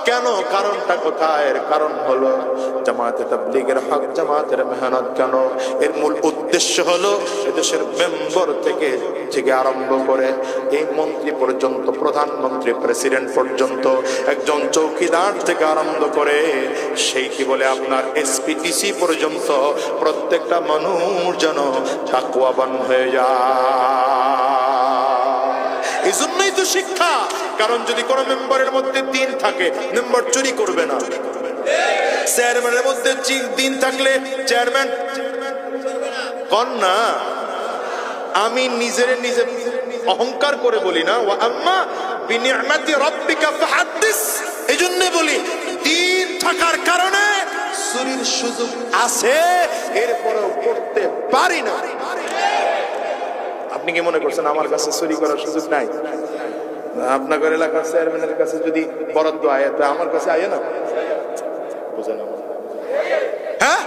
কেন? কারণটা কোথায়? এর কারণ হলো জামায়াতে তাবলীগের হক জামাতের মেহনত কেন? এর মূল উদ্দেশ্য হলো এদেশের মেম্বার থেকে আরম্ভ করে এই মন্ত্রী পর্যন্ত, প্রধানমন্ত্রী, প্রেসিডেন্ট পর্যন্ত, একজন চৌকিদার থেকে আরম্ভ করে সেই কি বলে আপনার এসপিটিসি পর্যন্ত প্রত্যেকটা মানুষ যেন তাকওয়াবান হয়ে যায়। এই জন্যই তো শিক্ষা। কারণ যদি কোন মেম্বারের মধ্যে দ্বীন থাকে, মেম্বার চুরি করবে না। চেয়ারম্যানের মধ্যে দ্বীন থাকলে চেয়ারম্যান কন না। আমি নিজে অহংকার করে বলি না, ওয়া আম্মা বিনিআমাতি রাব্বিকা ফাহাদ্দিস। এই জন্য বলি দ্বীন থাকার কারণে চুরির সুযোগ আছে, এরপরেও করতে পারি না। আপনি কি মনে করছেন আমার কাছে চুরি করার সুযোগ নাই? আপনাদের এলাকার চেয়ারম্যানের কাছে যদি বরাদ্দ আয়, তা আমার কাছে আয় না? বুঝেন? হ্যাঁ,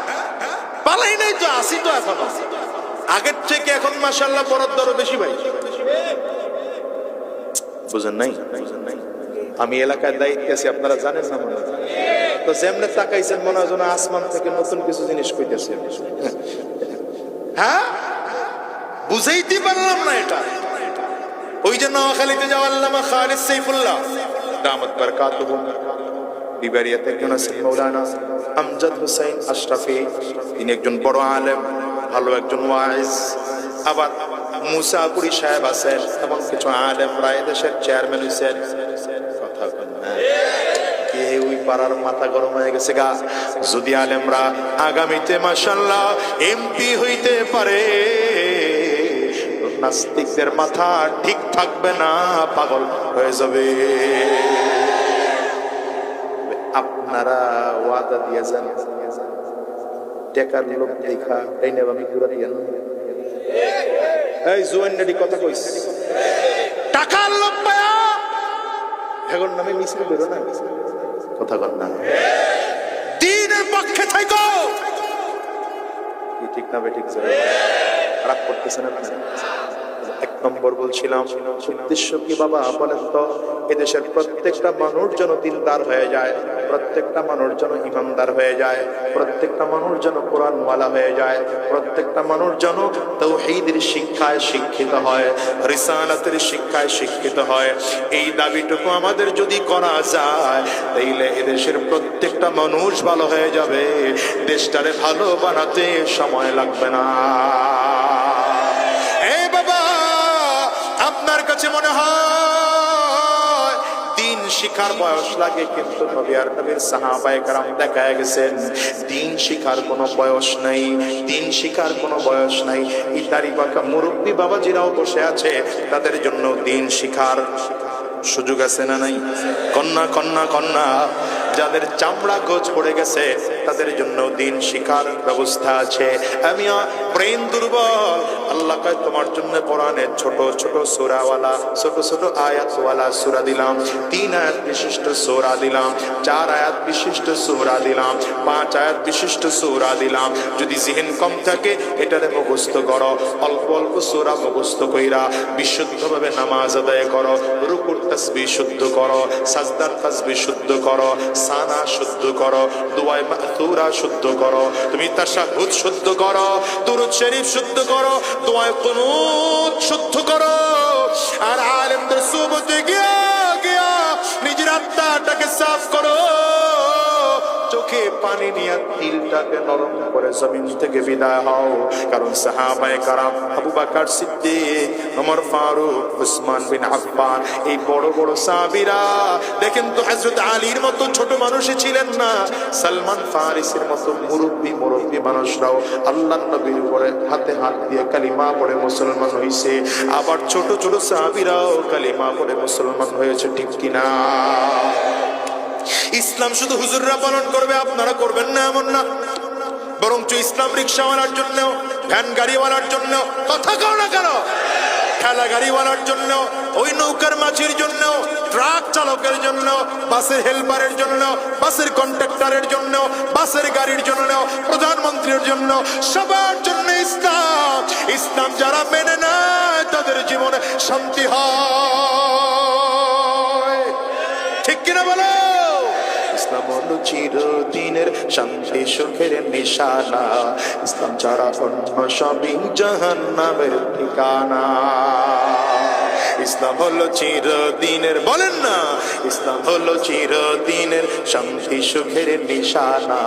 পালাই নাই তো, আসি তো এখন। আগের থেকে এখন মাশাআল্লাহ বরাদ্দ আরো বেশি ভাই। বুঝেন নাই? আমি এলাকার দায়িত্বে আছি, আপনারা জানেন না মনে হয়। তো যেমনে তাকাইছেন মনে হয় যেন আসমান থেকে নতুন কিছু জিনিস কইতেছে। হ্যাঁ, বুঝাইতে পারলাম না এটা। ওই যে নোয়াখালীতে যাওয়া আল্লামা খালিদ সাইফুল্লাহ দামাত বারকাতুহু, বিবারিয়াতে একজন আছেন মৌলানা আমজাদ হোসেন আশরাফি, তিনি একজন বড় আলেম, ভালো একজন ওয়াইজ। আবার মুসাপুরি সাহেব আছেন এবং কিছু আলেমরা এদেশের চেয়ারম্যান হয়েছেন। কথা বলেন না, ওই পাড়ার মাথা গরম হয়ে গেছে গা। যদি আলেমরা আগামীতে মাশাআল্লাহ এমপি হইতে পারে, নাস্তিকদের মাথা ঠিক থাকবে না, পাগল হয়ে যাবে। আপনারা ওয়াদা দিয়ে যান, টাকার লোক দেখা এই নেব আমি ঘুরা দিয়ে এই জুয়ান্নাডি কথা কইস, টাকার লোক পায়া এখন নামে মিছিল বেরো না, কথা কর না, দ্বীনের পক্ষে থাকো। কি ঠিক না বেঠিক রাগ করতেছেন আপনারা? এক নম্বর বলছিলাম উদ্দেশ্য কি বাবা বলেন তো, এদেশের প্রত্যেকটা মানুষ যেন দিনদার হয়ে যায়, প্রত্যেকটা মানুষ যেন ইমানদার হয়ে যায়, প্রত্যেকটা মানুষ যেন কোরআনওয়ালা হয়ে যায়, প্রত্যেকটা মানুষ যেন তাওহীদের শিক্ষায় শিক্ষিত হয়, রিসালাতের শিক্ষায় শিক্ষিত হয়। এই দাবিটুকু আমাদের যদি করা যায়, তাইলে এদেশের প্রত্যেকটা মানুষ ভালো হয়ে যাবে, দেশটারে ভালো বানাতে সময় লাগবে না। আপনার কাছে মনে হয় দিন শিখার বয়স লাগে, কিন্তু নবী আর নবীর সাহাবায়ে কেরাম দেখা গেছেন দিন শিখার কোনো বয়স নাই, দিন শিখার কোনো বয়স নাই। এই দাড়ি পাকা মুরব্বী বাবাজিরাও বসে আছে, তাদের জন্য দিন শিখার সুযোগ আছে না নাই? কন্যা কন্যা কন্যা যাদের চামড়া গোছ পড়ে গেছে তাদের জন্য দিন শিখার ব্যবস্থা আছে। আমি ব্রেন দুর্বল, আল্লাহ কয় তোমার জন্য কোরআনের ছোট ছোট সূরাওয়ালা, ছোট ছোট আয়াতওয়ালা সূরা দিলাম, 3 আয়াত বিশিষ্ট সূরা দিলাম, 4 আয়াত বিশিষ্ট সূরা দিলাম, 5 আয়াত বিশিষ্ট সূরা দিলাম। যদি জিহ্ন কম থাকে এটারে মুখস্থ করো, অল্প অল্প সূরা মুখস্থ কইরা বিশুদ্ধভাবে নামাজ আদায় করো, রুকুর তাসবিহ শুদ্ধ করো, সাজদার তাসবিহ শুদ্ধ করো, সানা শুদ্ধ করো, দুআয়ে মাসুরা শুদ্ধ করো, তুমি তাশাহুদ শুদ্ধ করো, দুরূদ শরীফ শুদ্ধ করো, দুআয়ে কুনুত শুদ্ধ করো। আর আলেমদের সুবতে গিয়া গিয়া নিজের আত্মাটাকে সাফ করো, চোখে পানি নিয়ে দিলটাকে নরম করে জমিন থেকে বিদায় হও। কারণ সাহাবায়ে কেরাম আবু বকর সিদ্দিক, ওমর ফারুক, উসমান বিন আফফান, এই বড় বড় সাহাবীরা দেখেন তো হযরত আলীর মতো ছোট মানুষই ছিলেন না, সালমান ফারিসির মতো মুরব্বী মানুষরাও আল্লাহর নবীর উপরে হাতে হাত দিয়ে কালিমা পড়ে মুসলমান হয়েছে। আবার ছোট ছোট সাহাবীরাও কালিমা পড়ে মুসলমান হয়েছে, ঠিক কিনা? ইসলাম শুধু হুজুররা পালন করবে, আপনারা করবেন না এমন না, বরঞ্চ ইসলাম রিক্সাওয়ালার জন্য, ভ্যান গাড়িওয়ালার জন্য, কথা কও না কেন, ঠেলা গাড়িওয়ালার জন্য, ওই নৌকার মাঝির জন্য, ট্রাক চালকের জন্য, বাসের হেল্পারের জন্য, বাসের কন্ট্রাক্টরের জন্য, বাসের গাড়ির জন্য, প্রধানমন্ত্রীর জন্য, সবার জন্য ইসলাম। ইসলাম যারা মেনে নেয় তাদের জীবনে শান্তি হয়, ঠিক কিনা বলো? ইসলাম হলো চিরদিনের শান্তি সুখের নিশানা, ইসলাম ছাড়া অন্য সবই জাহান্নামের ঠিকানা। ইসলাম হলো চিরদিনের, বলেন না, ইসলাম হলো চিরদিনের শান্তি সুখের নিশানা,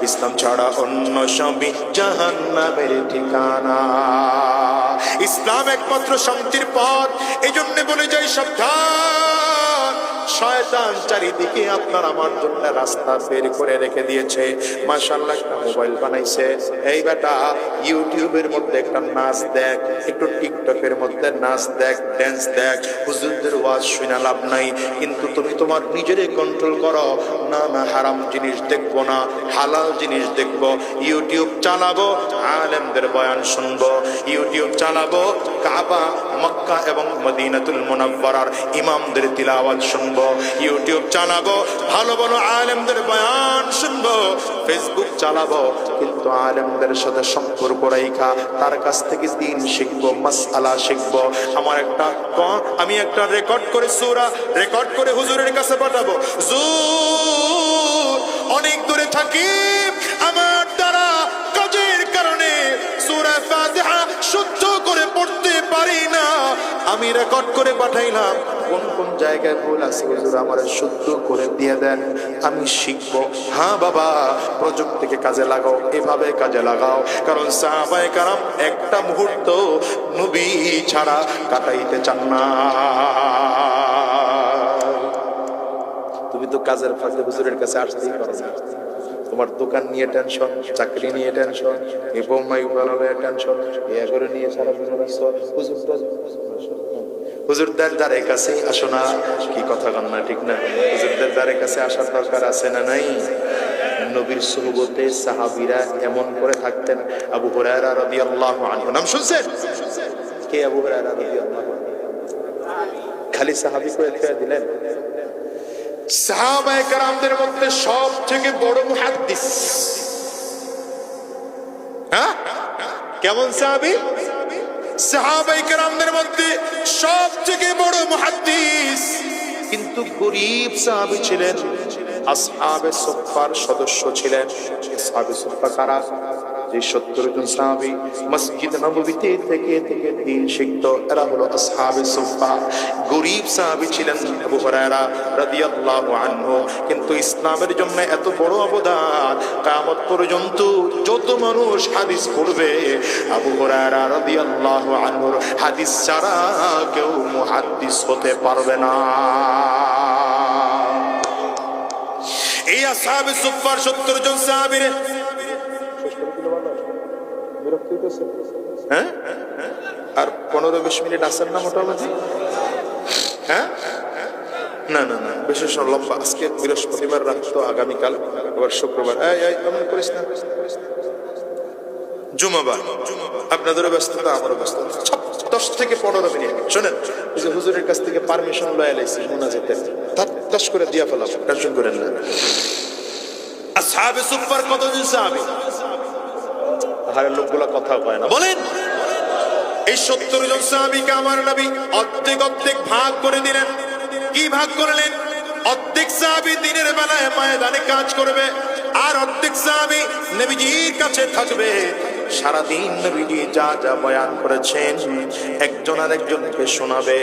ইসলাম ছাড়া অন্য সবই জাহান্নামের ঠিকানা। ইসলাম একমাত্র শান্তির পথ, এই জন্য বলে যাই সাবধান, শয়তান চারিদিকে আপনার আমার জন্য রাস্তা বের করে রেখে দিয়েছে। মাশাআল্লাহ একটা মোবাইল বানাইছে, এই বেটা ইউটিউবের মধ্যে একটা নাচ দেখ, একটু টিকটকের মধ্যে নাচ দেখ, ড্যান্স দেখ, হুজুরদের ওয়াজ শুনে লাভ নাই, কিন্তু তুমি তোমার নিজেরে কন্ট্রোল করো, না না হারাম জিনিস দেখবো না, হালাল জিনিস দেখবো। ইউটিউব চালাবো, আলেমদের বয়ান শুনবো, ইউটিউব চালাবো, কাবা, মক্কা এবং মদিনাতুল মুনাওয়ারার ইমামদের তিলাওয়াত শুনবো, ইউটিউব চালাবো, ভালো ভালো আলেমদের বয়ান শুনবো, ফেসবুক চালাবো, কিন্তু আলেমদের সাথে সম্পর্ক রাখা, তার কাছ থেকে দিন শিখবো, মাসআলা শিখবো। আমি একটা রেকর্ড করে সূরা রেকর্ড করে হুজুরের কাছে পাঠাবো, হুজুর অনেক দূরে থাকি, আমার দ্বারা কাজের কারণে সূরা ফাতিহা শুদ্ধ করে পড়তে পারি না, আমি রেকর্ড করে পাঠাইলাম, কোন কোন জায়গায় ভুল আছে হুজুর আমারে শুদ্ধ করে দিয়ে দেন, আমি শিখবো। হ্যাঁ বাবা, প্রযুক্তিকে কাজে লাগাও, এভাবে কাজে লাগাও, কারণ সাহাবায়ে কেরাম একটা মুহূর্ত নবী ছাড়া কাটাইতে চান না। তুমি তো কাজের ফাঁকে হুজুরের কাছে আসতেই পারো না, তোমার দোকান নিয়ে টেনশন, চাকরি নিয়ে টেনশন, এই বৌমাই নিয়ে টেনশন, ইয়া করে নিয়ে সারা হুজুরদের দ্বারে কাছে আসো না। কি কথা কন না, ঠিক না? হুজুরদের দ্বারে কাছে আসার দরকার আছে না নাই? নবীর সুহবতে সাহাবীরা এমন করে থাকতেন। আবু হুরায়রা রাদিয়াল্লাহু আনহু, নাম শুনছেন? কে আবু হুরায়রা রাদিয়াল্লাহু আনহু? খালি সাহাবী করে ছেড়ে দিলেন। সাহাবায়ে কেরামদের মধ্যে সবথেকে বড় মুহাদ্দিস, হ্যাঁ কেমন সাহাবী? সাহাবায়ে কেরামদের মধ্যে সবথেকে বড় মুহাদ্দিস, কিন্তু গরীব সাহাবী ছিলেন। আসহাবে সুফফার সদস্য ছিলেন। আসহাবে সুফফা কারা? যে 70 জন সাহাবী মসজিদ নববীতে থেকে থেকে দ্বীন শিখত, এরা হলো আসহাবে সুফফা। গরীব সাহাবী ছিলেন আবু হুরায়রা রাদিয়াল্লাহু আনহু, কিন্তু ইসলামের জন্য এত বড় অবদান, কিয়ামত পর্যন্ত যত মানুষ হাদিস পড়বে আবু হুরায়রা রাদিয়াল্লাহু আনহুর হাদিস ছাড়া কেউ মুহাদ্দিস হতে পারবে না। এই আসহাবে সুফফার 70 জন সাহাবীর হ্যাঁ আর 15-20 মিনিট আছেন না মোটামুটি? হ্যাঁ না না না, বিশেষ লম্বা। আজকে বৃহস্পতিবার রাত, তো আগামীকাল আবার শুক্রবার, এমন করিস না, জুমাবার। আপনাদেরও ব্যস্ততা, আমারও ব্যস্ততা। 10 থেকে 15 মিনিট শোনেন, এই যে হুজুরের কাছ থেকে পারমিশন লয়ে লাইছি মুনাজাতে, তাস করে দিয়া ফেলাম, টেনশন করেন না। আসহাবে সুফফার কতজন সাহাবী? আরে লোকগুলা কথা কয় না, বলেন। এই 70 জন সাহাবীকে আমার নবী অর্ধেক অর্ধেক ভাগ করে দিলেন। কি ভাগ করলেন? অর্ধেক সাহাবী দিনের বেলায় ময়দানে কাজ করবে, আর অর্ধেক সাহাবী নবীজির কাছে থাকবে। সারাদিন নবীজি যা যা বয়ান করেছেন একজন আরেকজনকে শোনাবে।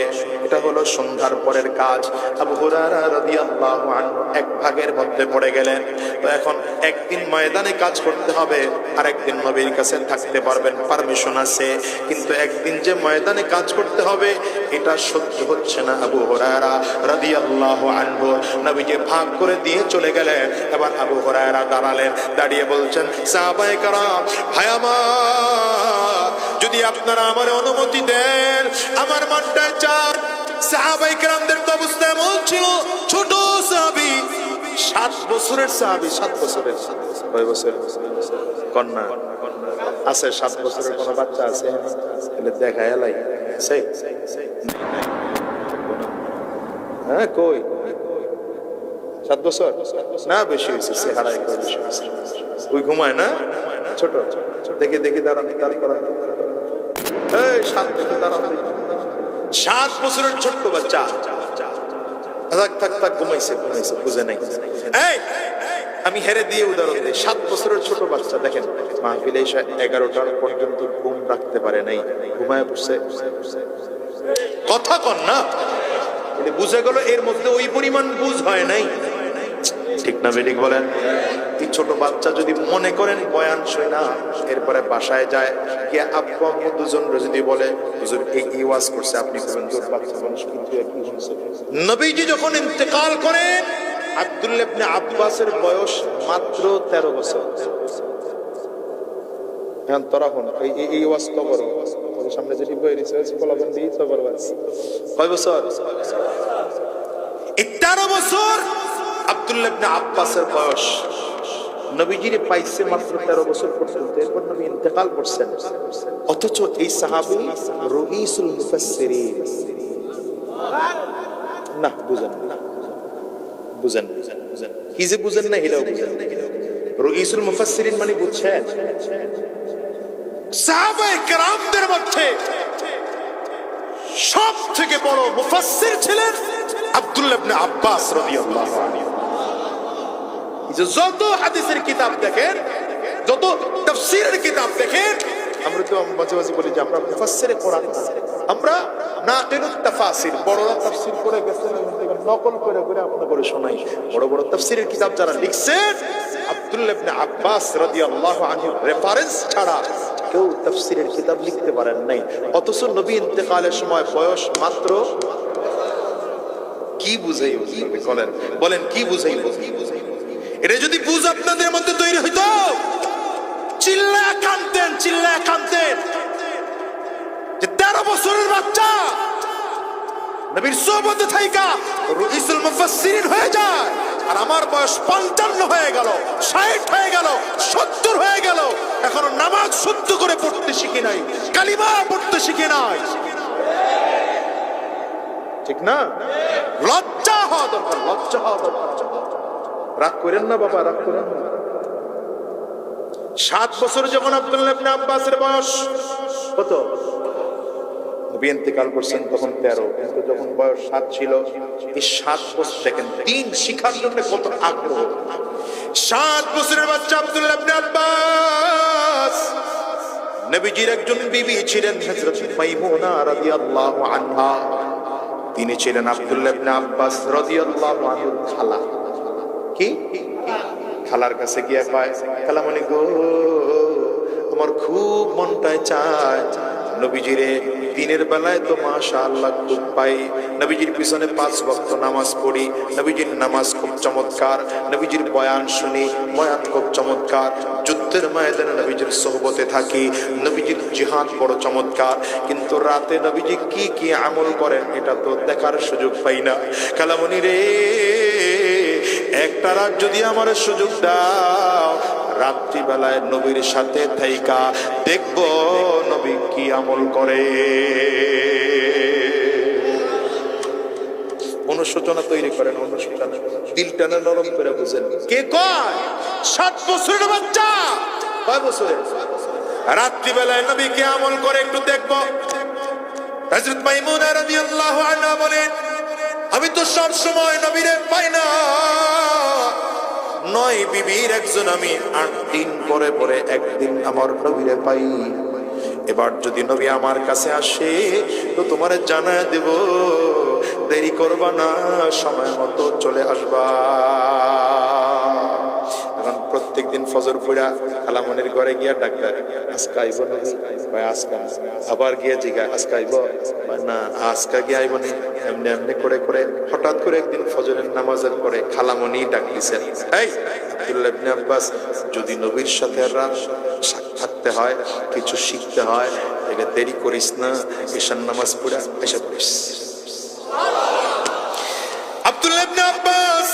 এটা হলো সন্ধ্যার পরের কাজ। আবু হুরায়রা রাদিয়াল্লাহু আনহু এক ভাগের মধ্যে পড়ে গেলেন। তো এখন একদিন ময়দানে কাজ করতে হবে, আর একদিন নবীর কাছে থাকতে পারবেন, পারমিশন আছে, কিন্তু একদিন যে ময়দানে কাজ করতে হবে এটা সহ্য হচ্ছে না আবু হুরায়রা রাদিয়াল্লাহু আনহু। নবীজি ভাগ করে দিয়ে চলে গেলেন। এবার আবু হুরায়রা দাঁড়ালেন, দাঁড়িয়ে বলছেন, সাহাবায়ে কেরাম, ভাই আমার, যদি আপনারা আমার অনুমতি দেন আমার মাঠটায় চার। সাহাবায়ে কেরামদের তো অবস্থা এমন ছিল, ছোট সাহাবী, 7 বছরের সাহাবী। 7 বছরের, কয় বছর? কন্যা আছে 7 বছরের? কোন বাচ্চা আছে? তাহলে দেখা এলাই আছে? হ্যাঁ, কই 7 বছর না, বেশি হয়েছে, চেহারা একটু বেশি হয়েছে। ওই ঘুমায় না, ছোট, দেখে দেখে দাঁড়ান, দাঁড়ান, এই 7 থেকে দাঁড়ান, 7 বছরের ছোট্ট বাচ্চা, থাক ঘুমাইছে, বুঝে নাই। এই আমি হেরে দিয়ে উদাহরণ দিই, 7 বছরের ছোট বাচ্চা দেখেন, মাহফিলে 11টার পর্যন্ত ঘুম রাখতে পারে নাই, ঘুমায় বসে। কথা কন না, বুঝে গেল এর মধ্যে ওই পরিমাণ বুঝ হয় নাই, ঠিক না বেঠিক বলেন? এই ছোট বাচ্চা যদি মনে করেন বয়ান শুনে না, এরপরে বাসায় যায় গিয়ে আব্বু আম্মু দুজন যদি বলে হুজুর এই ওয়াজ করছে, আপনি বলবেন তোর বাচ্চা মানুষ কিন্তু একই শুনছে। নবীজি যখন ইন্তেকাল করেন, আব্দুল্লাহ ইবনে আব্বাসের বয়স মাত্র 13 বছর। এখন তোরা হন এই ওয়াজ তো বড়, ওদের সামনে যেটি বই রিসার্চ বলবেন দিই তো বড় আছে। কয় বছর? 13 বছর আব্দুল্লাহ ইবনে আব্বাসের বয়স। নবীজিরে পাইছে মাত্র 13 বছর পর্যন্ত, এরপর নবী ইন্তেকাল করছেন। অথচ এই সাহাবী রইসুল মুফাসসিরিন। না বুঝেন, কি যে বুঝেন না, এটাও বুঝেন। রইসুল মুফাসসিরিন মানে বুঝছেন? সাহাবায়ে কেরামদের মধ্যে সব থেকে বড় মুফাসসির ছিলেন আব্দুল্লাহ ইবনে আব্বাস রাদিয়াল্লাহু আনহু। যত হাদিসের কিতাব দেখেন, যত তাফসীরের কিতাব দেখেন, আমরা তো মাঝে মাঝে বলি যে আমরা মুফাসসিরে কোরআন। আমরা নাকিলুত তাফাসির, বড়রা তাফসীর করে গেছেন, নকল করে করে আপনাদের শোনাই। বড় বড় তাফসীরের কিতাব যারা লিখছেন, আব্দুল্লাহ ইবনে আব্বাস রাদিয়াল্লাহু আনহু রেফারেন্স ছাড়া কেউ তাফসীরের কিতাব লিখতে পারেন নাই। অথচ নবী ইন্তেকালের সময় বয়স মাত্র, কি বুঝাইব, কি বলেন বলেন, কি বুঝাইব? এটা যদি বুঝ আপনাদের মধ্যে তৈরি হইতো, চিল্লায় কাঁদতেন, চিল্লায় কাঁদতেন যে 13 বছরের বাচ্চা নবীর সোহবতে থাইকা রইসুল মুফাসসিরিন হয়ে যায়, আর আমার বয়স 55 হয়ে গেল, 60 হয়ে গেল, 70 হয়ে গেল, এখনো নামাজ শুদ্ধ করে পড়তে শিখি নাই, কালিমা পড়তে শিখি নাই। ঠিক না? লজ্জা হওয়া দরকার, লজ্জা হওয়া দরকার। রাগ করেন না বাবা, রাগ করেন না। 7 বছর যখন আব্দুল্লাহ ইবনে আব্বাসের বয়স, কত? নবী ইন্তেকাল করছেন তখন 13, কিন্তু যখন বয়স 7 ছিল, এই 7 বছর দেখেন দিন শিখার জন্য কত আগ্রহ। 7 বছরের বাচ্চা আব্দুল্লাহ ইবনে আব্বাস, নবীজির একজন বিবি ছিলেন হযরত মাইমুনা রাদিয়াল্লাহু আনহা, তিনি ছিলেন আব্দুল্লাহ ইবনে আব্বাস রাদিয়াল্লাহু আনহুর খালা। কি? খালার কাছে গিয়ে কয়, খালামণি গো, আমার খুব মনটায় চায় নবীজিরে দিনের বেলায় তো মাশাআল্লাহ খুব পাই, নবীজির পিছনে 5 ওয়াক্ত নামাজ পড়ি, নবীজির নামাজ খুব চমৎকার, নবীজির বয়ান শুনি, বয়ান খুব চমৎকার, যুদ্ধের ময়দানে নবীজির সোহবতে থাকি, নবীজির জিহাদ বড় চমৎকার, কিন্তু রাতে নবীজি কি কি আমল করেন এটা তো দেখার সুযোগ পাই না। খালামণি রে, একটা রাত যদি আমার সুযোগ দাও, রাত্রি বেলায় নবীর সাথে থাইকা দেখবো নবী কি আমল করে। অনুশোচনা তৈরি করেন, অনুশোচনা, দিলটা নরম করে বুঝেন। কে কয়? 7 বছরের বাচ্চা, 5 বছরের, রাত্রি বেলায় নবী কি আমল করে একটু দেখবো। হযরত মাইমুনা রাদিয়াল্লাহু আনহা বলেন, আমি তো সব সময় নবীরে পাই না, 9 বিবির একজন আমি, 8 দিন পরে পরে একদিন আমার নবীরে পাই। এবার যদি নবী আমার কাছে আসে তো তোমারে জানায় দেব, দেরি করবা না, সময় মতো চলে আসবা। এখন প্রত্যেকদিন ফজর পড়া খালামনির ঘরে গিয়া ডাক্তার, আজকে আইব নবী? আজকা। আবার গিয়ে জিগায়, আজকে আইব? না, আজকা গিয়ে আইব না। এমনি এমনি করে করে হঠাৎ করে একদিন ফজরের নামাজের পরে খালামনি ডাক দিছেন, এই আব্দুল্লাহ ইবনে আব্বাস, যদি নবীর সাথে রাত থাকতে হয়, কিছু শিখতে হয়, এটা দেরি করিস না, ঈশার নামাজ পড়া এসে পড়িস। আব্দুল্লাহ ইবনে আব্বাস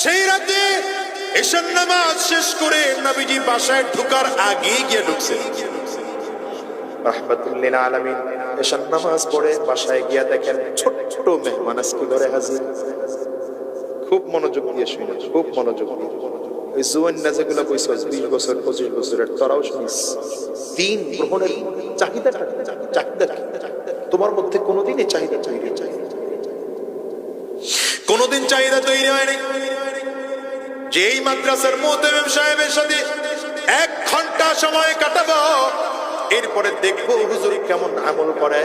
সেই রাতে ঈশার নামাজ শেষ করে নবীজি বাসায় ঢোকার আগেই গিয়ে ঢুকছেন। রাহমাতুল লিল আলামিন ঈশার নামাজ পড়ে বাসায় গিয়া দেখেন ছোট মেহমান আজকে ঘরে হাজির। খুব মনোযোগ দিয়ে শুনে, খুব মনোযোগ দিয়ে। ওই জুয়ান যেগুলো কইছ 20 বছর 25 বছরের, তোরাও শুনিস। দিন গ্রহণের চাহিদাটা, চাহিদা তোমার মধ্যে কোনোদিন এই চাহিদা তৈরি হয়, কোনোদিন চাহিদা তৈরি হয়নি। যেই মাদ্রাসার মুতামিম সাহেবের সাথে 1 ঘন্টা সময় কাটাবো, এরপরে দেখবো হুজুর কেমন আমল করে।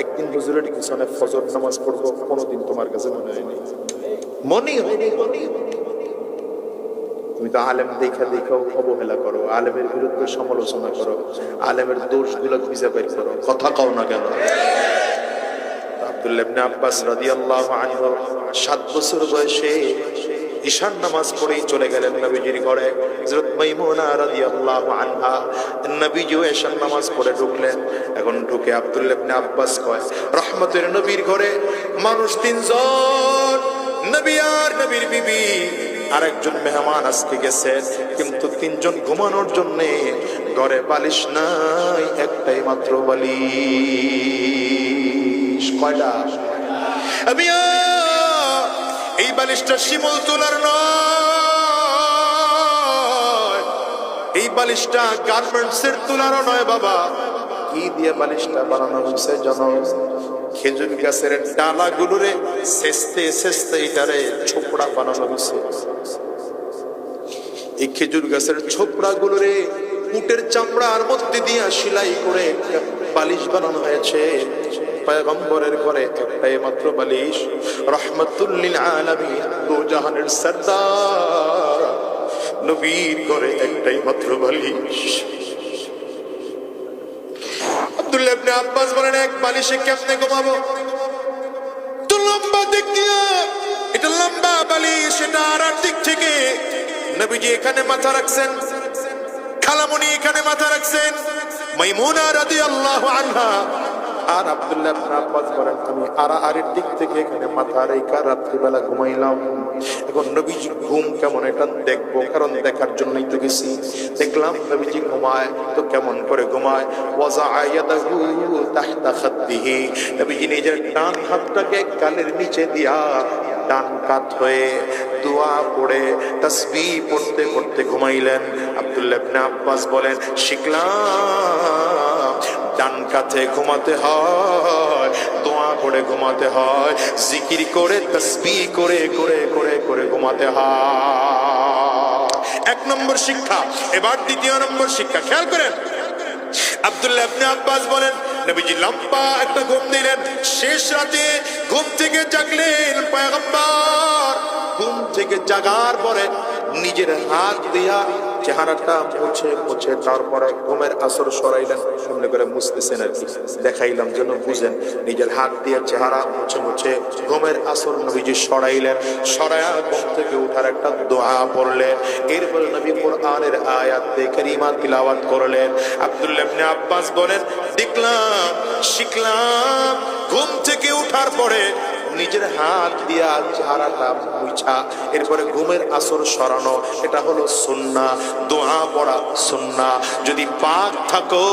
একদিন হুজুরের পিছনে ফজর নামাজ পড়বো, কোনোদিন তোমার কাছে মনে হয়নি, মনে হয়নি। তুমি তো আলেম দেখা দেখাও অবহেলা করো, আলেমের বিরুদ্ধে সমালোচনা করো, আলেমের দোষগুলো খুঁজে বের করো, কথা কও না কেন? আব্দুল্লাহ ইবনে আব্বাস রাদিয়াল্লাহু আনহু 7 বছর বয়সে ঈশার নামাজ পড়েই চলে গেলেন নবীজির ঘরে। হযরত মাইমুনা রাদিয়াল্লাহু আনহা নবীজিও ঈশার নামাজ পড়ে ঢুকলেন। এখন ঢুকে আব্দুল্লাহ ইবনে আব্বাস কয়, রহমতের নবীর ঘরে মানুষ 3 জন, নবী আর নবীর বিবি আর একজন মেহমান আজকে গেছে, কিন্তু 3 জন ঘুমানোর জন্য ঘরে বালিশ নাই, একটাই মাত্র বালিশ। কয়টা? আমি এই বালিশটা শিমুল তোলার নয়, এই বালিশটা গার্মেন্টসের তোলারও নয় বাবা। কি দিয়ে বালিশটা বানানো হয়েছে জানো? খেজুর গাছের ডালা গুলোরে সেচতে সেচতে এটারে ছোপড়া বানানো হয়েছে। এই খেজুর গাছের ছোপড়া গুলোরে উটের চামড়ার মধ্যে দিয়ে সেলাই করে বালিশ বানানো হয়েছে। পয়গম্বরের ঘরে একটাই মাত্র বালিশ, রহমাতুল লিল আলামিন, দু জাহানের সরদার নবীর ঘরে একটাই মাত্র বালিশ। আব্দুল্লাহ ইবনে আব্বাস বলেন, এক বালিশে কেমনে ঘুমাবো? তো লম্বা দিক দিয়ে, এটা লম্বা বালিশ, এটা আর দিক থেকে নবীজি এখানে মাথা রাখছেন, খালামণি এখানে মাথা রাখছেন, মাইমুনা রাদিয়াল্লাহু আনহা। আর আব্দুল্লাহ ইবনে আব্বাস বলেন, আমি আড়াআড়ির দিক থেকে এখানে মাথা রেখে রাত্রিবেলা ঘুমাইলাম। এখন নবীজি ঘুম কেমন এটা দেখবো, কারণ দেখার জন্যই তো গেছি। দেখলাম নবীজি ঘুমায়, তো কেমন করে ঘুমায়? ওয়াযাআ ইয়াদাহু তাহতা খাদ্দিহি, নবীজি নিজের ডান হাতটাকে গালের নিচে দিয়া ডান কাত হয়ে দোয়া পড়ে তাসবিহ পড়তে পড়তে ঘুমাইলেন। আব্দুল্লাহ ইবনে আব্বাস বলেন, শিখলাম ডান কাতে ঘুমাতে হয়, দোয়া করে ঘুমাতে হয়, জিকির করে তাসবিহ করে করে করে করে ঘুমাতে হয়। এক নম্বর শিক্ষা। এবার দ্বিতীয় নম্বর শিক্ষা, খেয়াল করেন। আব্দুল্লাহ ইবনে আব্বাস বলেন, নবীজি লম্বা একটা ঘুম দিলেন। শেষ রাতে ঘুম থেকে জাগলেন পয়গম্বর। ঘুম থেকে জাগার পরে নিজের হাত দিয়া চেহারাটা মুছে মুছে তারপরে ঘুমের আসর সরাইলেন। সামনে করে মুছতেছেন আর কি, দেখাইলাম যেন বুঝেন। নিজের হাত দিয়ে চেহারা মুছে মুছে ঘুমের আসর নবীজি সরাইলেন। সরায়া ঘুম থেকে উঠার একটা দোয়া পড়লেন। এরপরে নবী কোরআনের আয়াতে কারিমা তিলাওয়াত করলেন। আব্দুল্লাহ ইবনে আব্বাস বলেন, দেখলাম, শিখলাম ঘুম থেকে উঠার পরে নিজের হাত দিয়া চেহারাটা মুছা এরপরে ঘুমের আসর সরানো, এটা হলো সুন্নাহ। দোয়া পড়া সুন্নাহ। যদি পাক থাকো,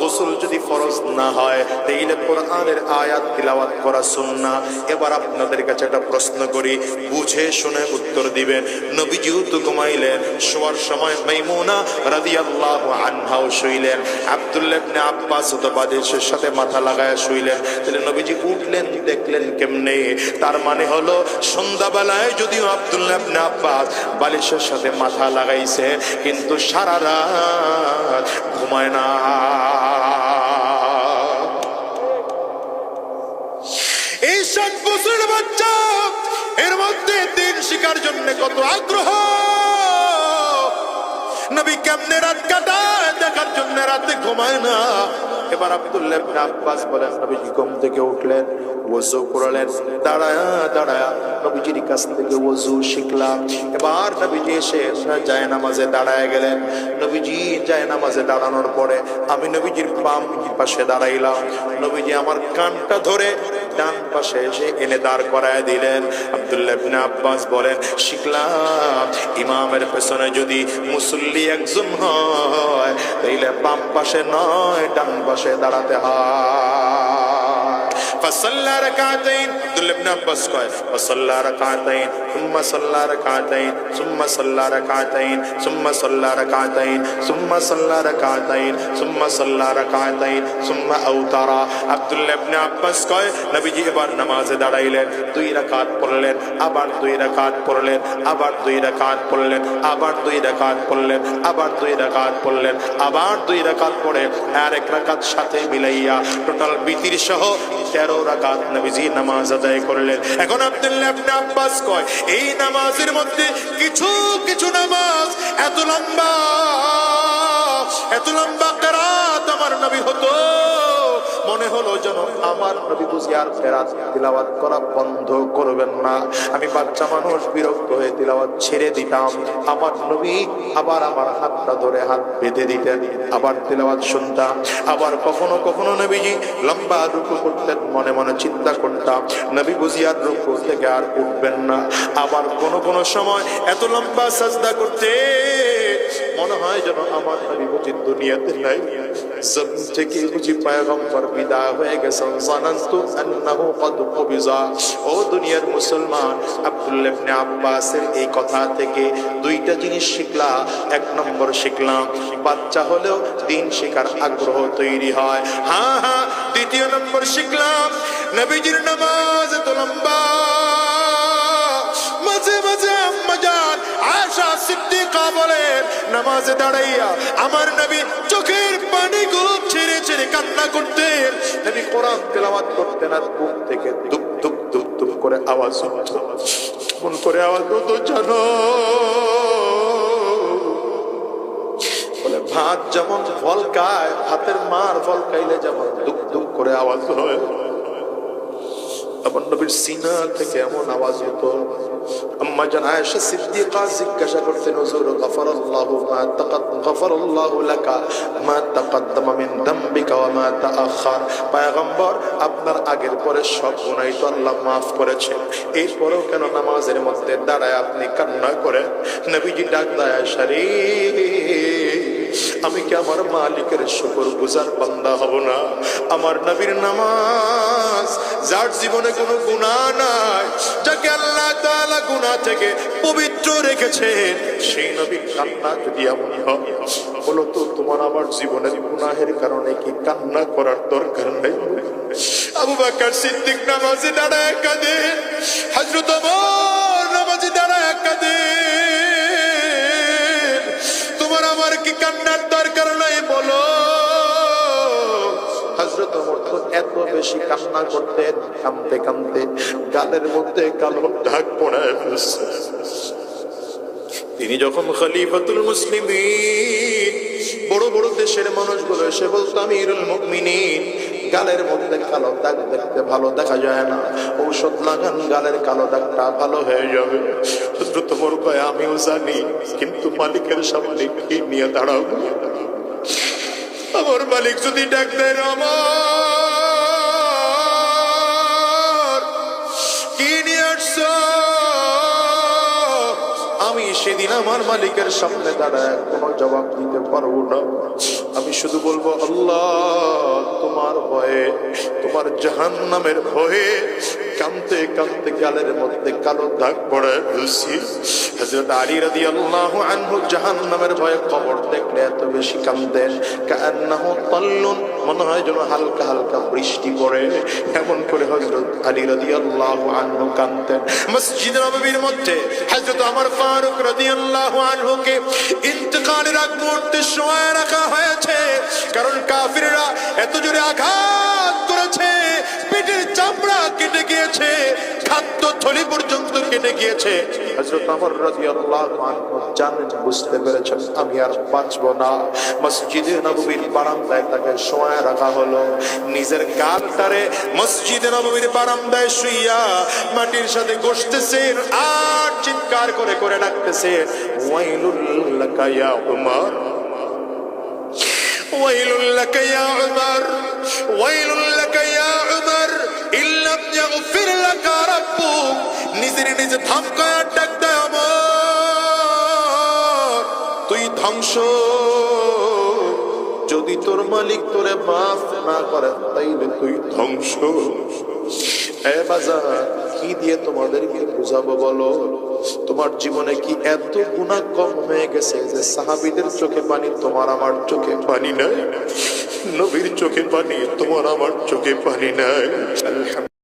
গোসল যদি ফরজ না হয়, তাহলে কোরআনের আয়াত তিলাওয়াত করা সুন্নাহ। এবার আপনাদের কাছে একটা প্রশ্ন করি, বুঝে শুনে উত্তর দিবেন। নবীজিও তো ঘুমাইলেন, শোয়ার সময় মাইমুনা রাদিয়াল্লাহু আনহাও শুইলেন, আব্দুল্লাহ ইবনে আব্বাস তো বালিশের সাথে মাথা লাগায় শুইলেন। তাহলে নবীজি উঠলেন, দেখলেন কেমনে? তার মানে হলো সন্ধ্যাবেলায় যদিও আব্দুল্লাহ ইবনে আব্বাস বালিশের সাথে মাথা লাগাইছে, কিন্তু সারা রাত ঘুমায় না। এই 7 বছরের বাচ্চা, এর মধ্যে দিন শিকার জন্য কত আগ্রহ। নবী কেমনে রাত কাটায় দেখার জন্য রাতে ঘুমায় না। এবার আব্দুল্লাহ ইবনে আব্বাস বলেন, নবীজি ঘুম থেকে উঠলেন, ওযু করলেন, দাঁড়ায়া দাঁড়ায়া নবীজির কাছ থেকে ওযু শিখলাম। এবার নবীজি এসে জায়নামাজে দাঁড়ায় গেলেন। নবীজি জায়নামাজে দাঁড়ানোর পরে আমি নবীজির বাম পাশে দাঁড়াইলাম। নবীজি আমার কানটা ধরে ডান পাশে এসে এনে দাঁড় করায় দিলেন। আব্দুল্লাহ ইবনে আব্বাস বলেন, শিখলাম ইমামের পেছনে যদি মুসল্লি একজন হয়, তাইলে বাম পাশে নয়, ডান পাশে দাঁড়াতে হয়। فصلى ركعتين عبد بن عباس قال فصلى ركعتين ثم صلى ركعتين ثم صلى ركعتين ثم صلى ركعتين ثم صلى ركعتين ثم صلى ركعتين ثم اوتر عبد بن عباس قال নবীজি এবার নামাজে দাঁড়াইলেন, 2 রাকাত পড়লেন, আবার 2 রাকাত পড়লেন, আবার 2 রাকাত পড়লেন, আবার 2 রাকাত পড়লেন, আবার 2 রাকাত পড়লেন, আবার 2 রাকাত পড়ে আর 1 রাকাত সাথে মিলাইয়া টোটাল বিতির সহ 13 রাকাত নবীজি নামাজ আদায় করলেন। এখন আব্দুল্লাহ ইবনে আব্বাস কয়, এই নামাজের মধ্যে কিছু কিছু নামাজ এত লম্বা কিরাত আমার নবী হতো, মনে হলো যেন আমার নবী বুঝি আর কিরাত তিলাওয়াত করা বন্ধ করবেন না। আমি বাচ্চা মানুষ, বিরক্ত হয়ে তিলাওয়াত ছেড়ে দিতাম। আমার নবী আবার আমার হাতটা ধরে হাত বেঁধে দিতেন, আবার তিলাওয়াত শুনতাম। আবার কখনো কখনো নবীজি লম্বা রুকু করতেন, মনে মনে চিন্তা করতাম নবী বুঝি আর রুকু থেকে আর উঠবেন না। আবার কোনো সময় এত লম্বা সাজদা করতে মনে হয় যেন আমার নবী বুঝি দুনিয়াতে নাই, জমিন থেকে বুঝি পয়গম্বর বিদায় হয়ে গেছেন। জানান্তু আন্নাহু ক্বাদ কুবিজা। ও দুনিয়ার মুসলমান, আব্দুল্লাহ ইবনে আব্বাসের এই কথা থেকে 2টা জিনিস শিখলাম। 1 নম্বর শিখলাম, বাচ্চা হলেও দিন শেখার আগ্রহ তৈরি হয়। হ্যাঁ, 2 নম্বর শিখলাম, নবীজির নামাজ এত লম্বা। মাঝে মাঝে আম্মা জান আয়েশা সিদ্দিকা বলেন, নামাজে দাঁড়াইয়া আমার নবী চোখের পানিগুলো ছেড়ে ছেড়ে কান্না করতেন। নবী কোরআন তেলাওয়াত করতেন আর বুক থেকে দুপ দুপ দুপ দুপ করে আওয়াজ হতো। মন করে আওয়াজ হতো জানো, বলে ভাত যেমন ফলকায়, ভাতের মার ফলকাইলে যেমন দুপ দুপ করে আওয়াজ হয়, আমার নবীর সিনা থেকে এমন আওয়াজ হতো। আম্মা জান আয়েশা সিদ্দিকা জিজ্ঞাসা করতেন, হুজুর গাফারাল্লাহু লাকা মা তাকাদ্দামা মিন যামবিকা ওয়া মা তাআখার, পয়গম্বর আপনার আগের পরে সব গুনাহ তো আল্লাহ maaf করেছেন, এরপরেও কেন নামাজের মধ্যে দাঁড়ায় আপনি কান্না করেন? নবীজি ডাক দেয়, আয়েশা রে, আমি কি আমার মালিকের শুকরগুজার বান্দা হব না? আমার নবীর নামাজ, যার জীবনে কোনো গুনাহ নাই, যাকে আল্লাহ তাআলা গুনাহ থেকে পবিত্র রেখেছেন, সেই নবীর কান্না যদি এমন হয়, বলো তো তোমার আমার জীবনের গুনাহের কারণে কি কান্না করার দরকার নেই? আবু বকর সিদ্দিক নামাজে দাঁড়ায় কাঁদে, হযরত ওমর নামাজে দাঁড়ায় কাঁদে, তোমার আমার কি কান্নার দরকার নাই বলো? হযরত ওমর তো এত বেশি কান্না করতেন, কাঁদতে কাঁদতে গালের মধ্যে কালো দাগ পড়ে ফেলছে। তিনি যখন খলিফাতুল মুসলিমিন, বড় বড় দেশের মানুষগুলো এসে বলতো, আমিরুল মুমিনিন, গালের মধ্যে কালো দাগ দেখতে ভালো দেখা যায় না, ঔষধ লাগান, গালের কালো দাগটা ভালো হয়ে যাবে। হযরত ওমর কয়, আমিও জানি, কিন্তু মালিকের সামনে কি নিয়ে দাঁড়াবো? আমার মালিক যদি ডাক দেয়, আমার কি নিয়ে আসছো? আমি সেদিন আমার মালিকের সামনে দাঁড়ায় কোনো জবাব দিতে পারবো না। আমি শুধু বলবো, আল্লাহ তোমার ভয়ে, তোমার জাহান্নামের ভয়ে কাঁদতে কাঁদতে গালের মধ্যে কালো দাগ পড়ে ফেলছি। হযরত আলী রাদিয়াল্লাহু আনহু জাহান্নামের ভয়ে কবর দেখলে এত বেশি কাঁদতেন, কান্নাহু তাল্লুন, মনে হয় যেন হালকা হালকা বৃষ্টি পড়ে, এমন করে হযরত আলী রাদিয়াল্লাহু আনহু কাঁদতেন। মসজিদ নববীর মধ্যে হযরত ওমর ফারুক রাদিয়াল্লাহু আনহুকে ইন্তেকালের আগ মুহূর্তে শোয়ায় রাখা হয়েছে, কারণ কাফিররা এত জোরে আঘাত করেছে, পেটের চামড়া কেটে গিয়েছে, খাদ্য থলি পর্যন্ত কেটে গিয়েছে। হযরত ওমর রাদিয়াল্লাহু আনহু জানেন, বুঝতে পেরেছেন আমি আর বাঁচব না। মসজিদে নববীর বারান্দায় তাকে শোয়ায় রাখা হলো। নিজের গালটারে মসজিদে নববীর বারান্দায় শুইয়া মাটির সাথে ঘষতেছেন আর চিৎকার করে করে ডাকতেছে, ওয়াইলুল লাকা ইয়া উমর, ওয়াইলুল লাকা ইয়া উমর, ওয়াইলুল লাকা ইয়া উমর, ইল্লাম ইয়াগফির লাকা রাব্বুক। নিজের নিজে ধমকায় ডাক দেয়, ওমর তুই ধ্বংস, যদি তোর মালিক তোরে মাফ না করেন তাইলে তুই ধ্বংস। এ বাজার, কি দিয়ে তোমাদেরকে বুঝাবো বলো? তোমার জীবনে কি এত গুনাহ কম হয়ে গেছে যে সাহাবীদের চোখে পানি, তোমার আমার চোখে পানি নাই? নবীর চোখে পানি, তোমার আমার চোখে পানি নাই।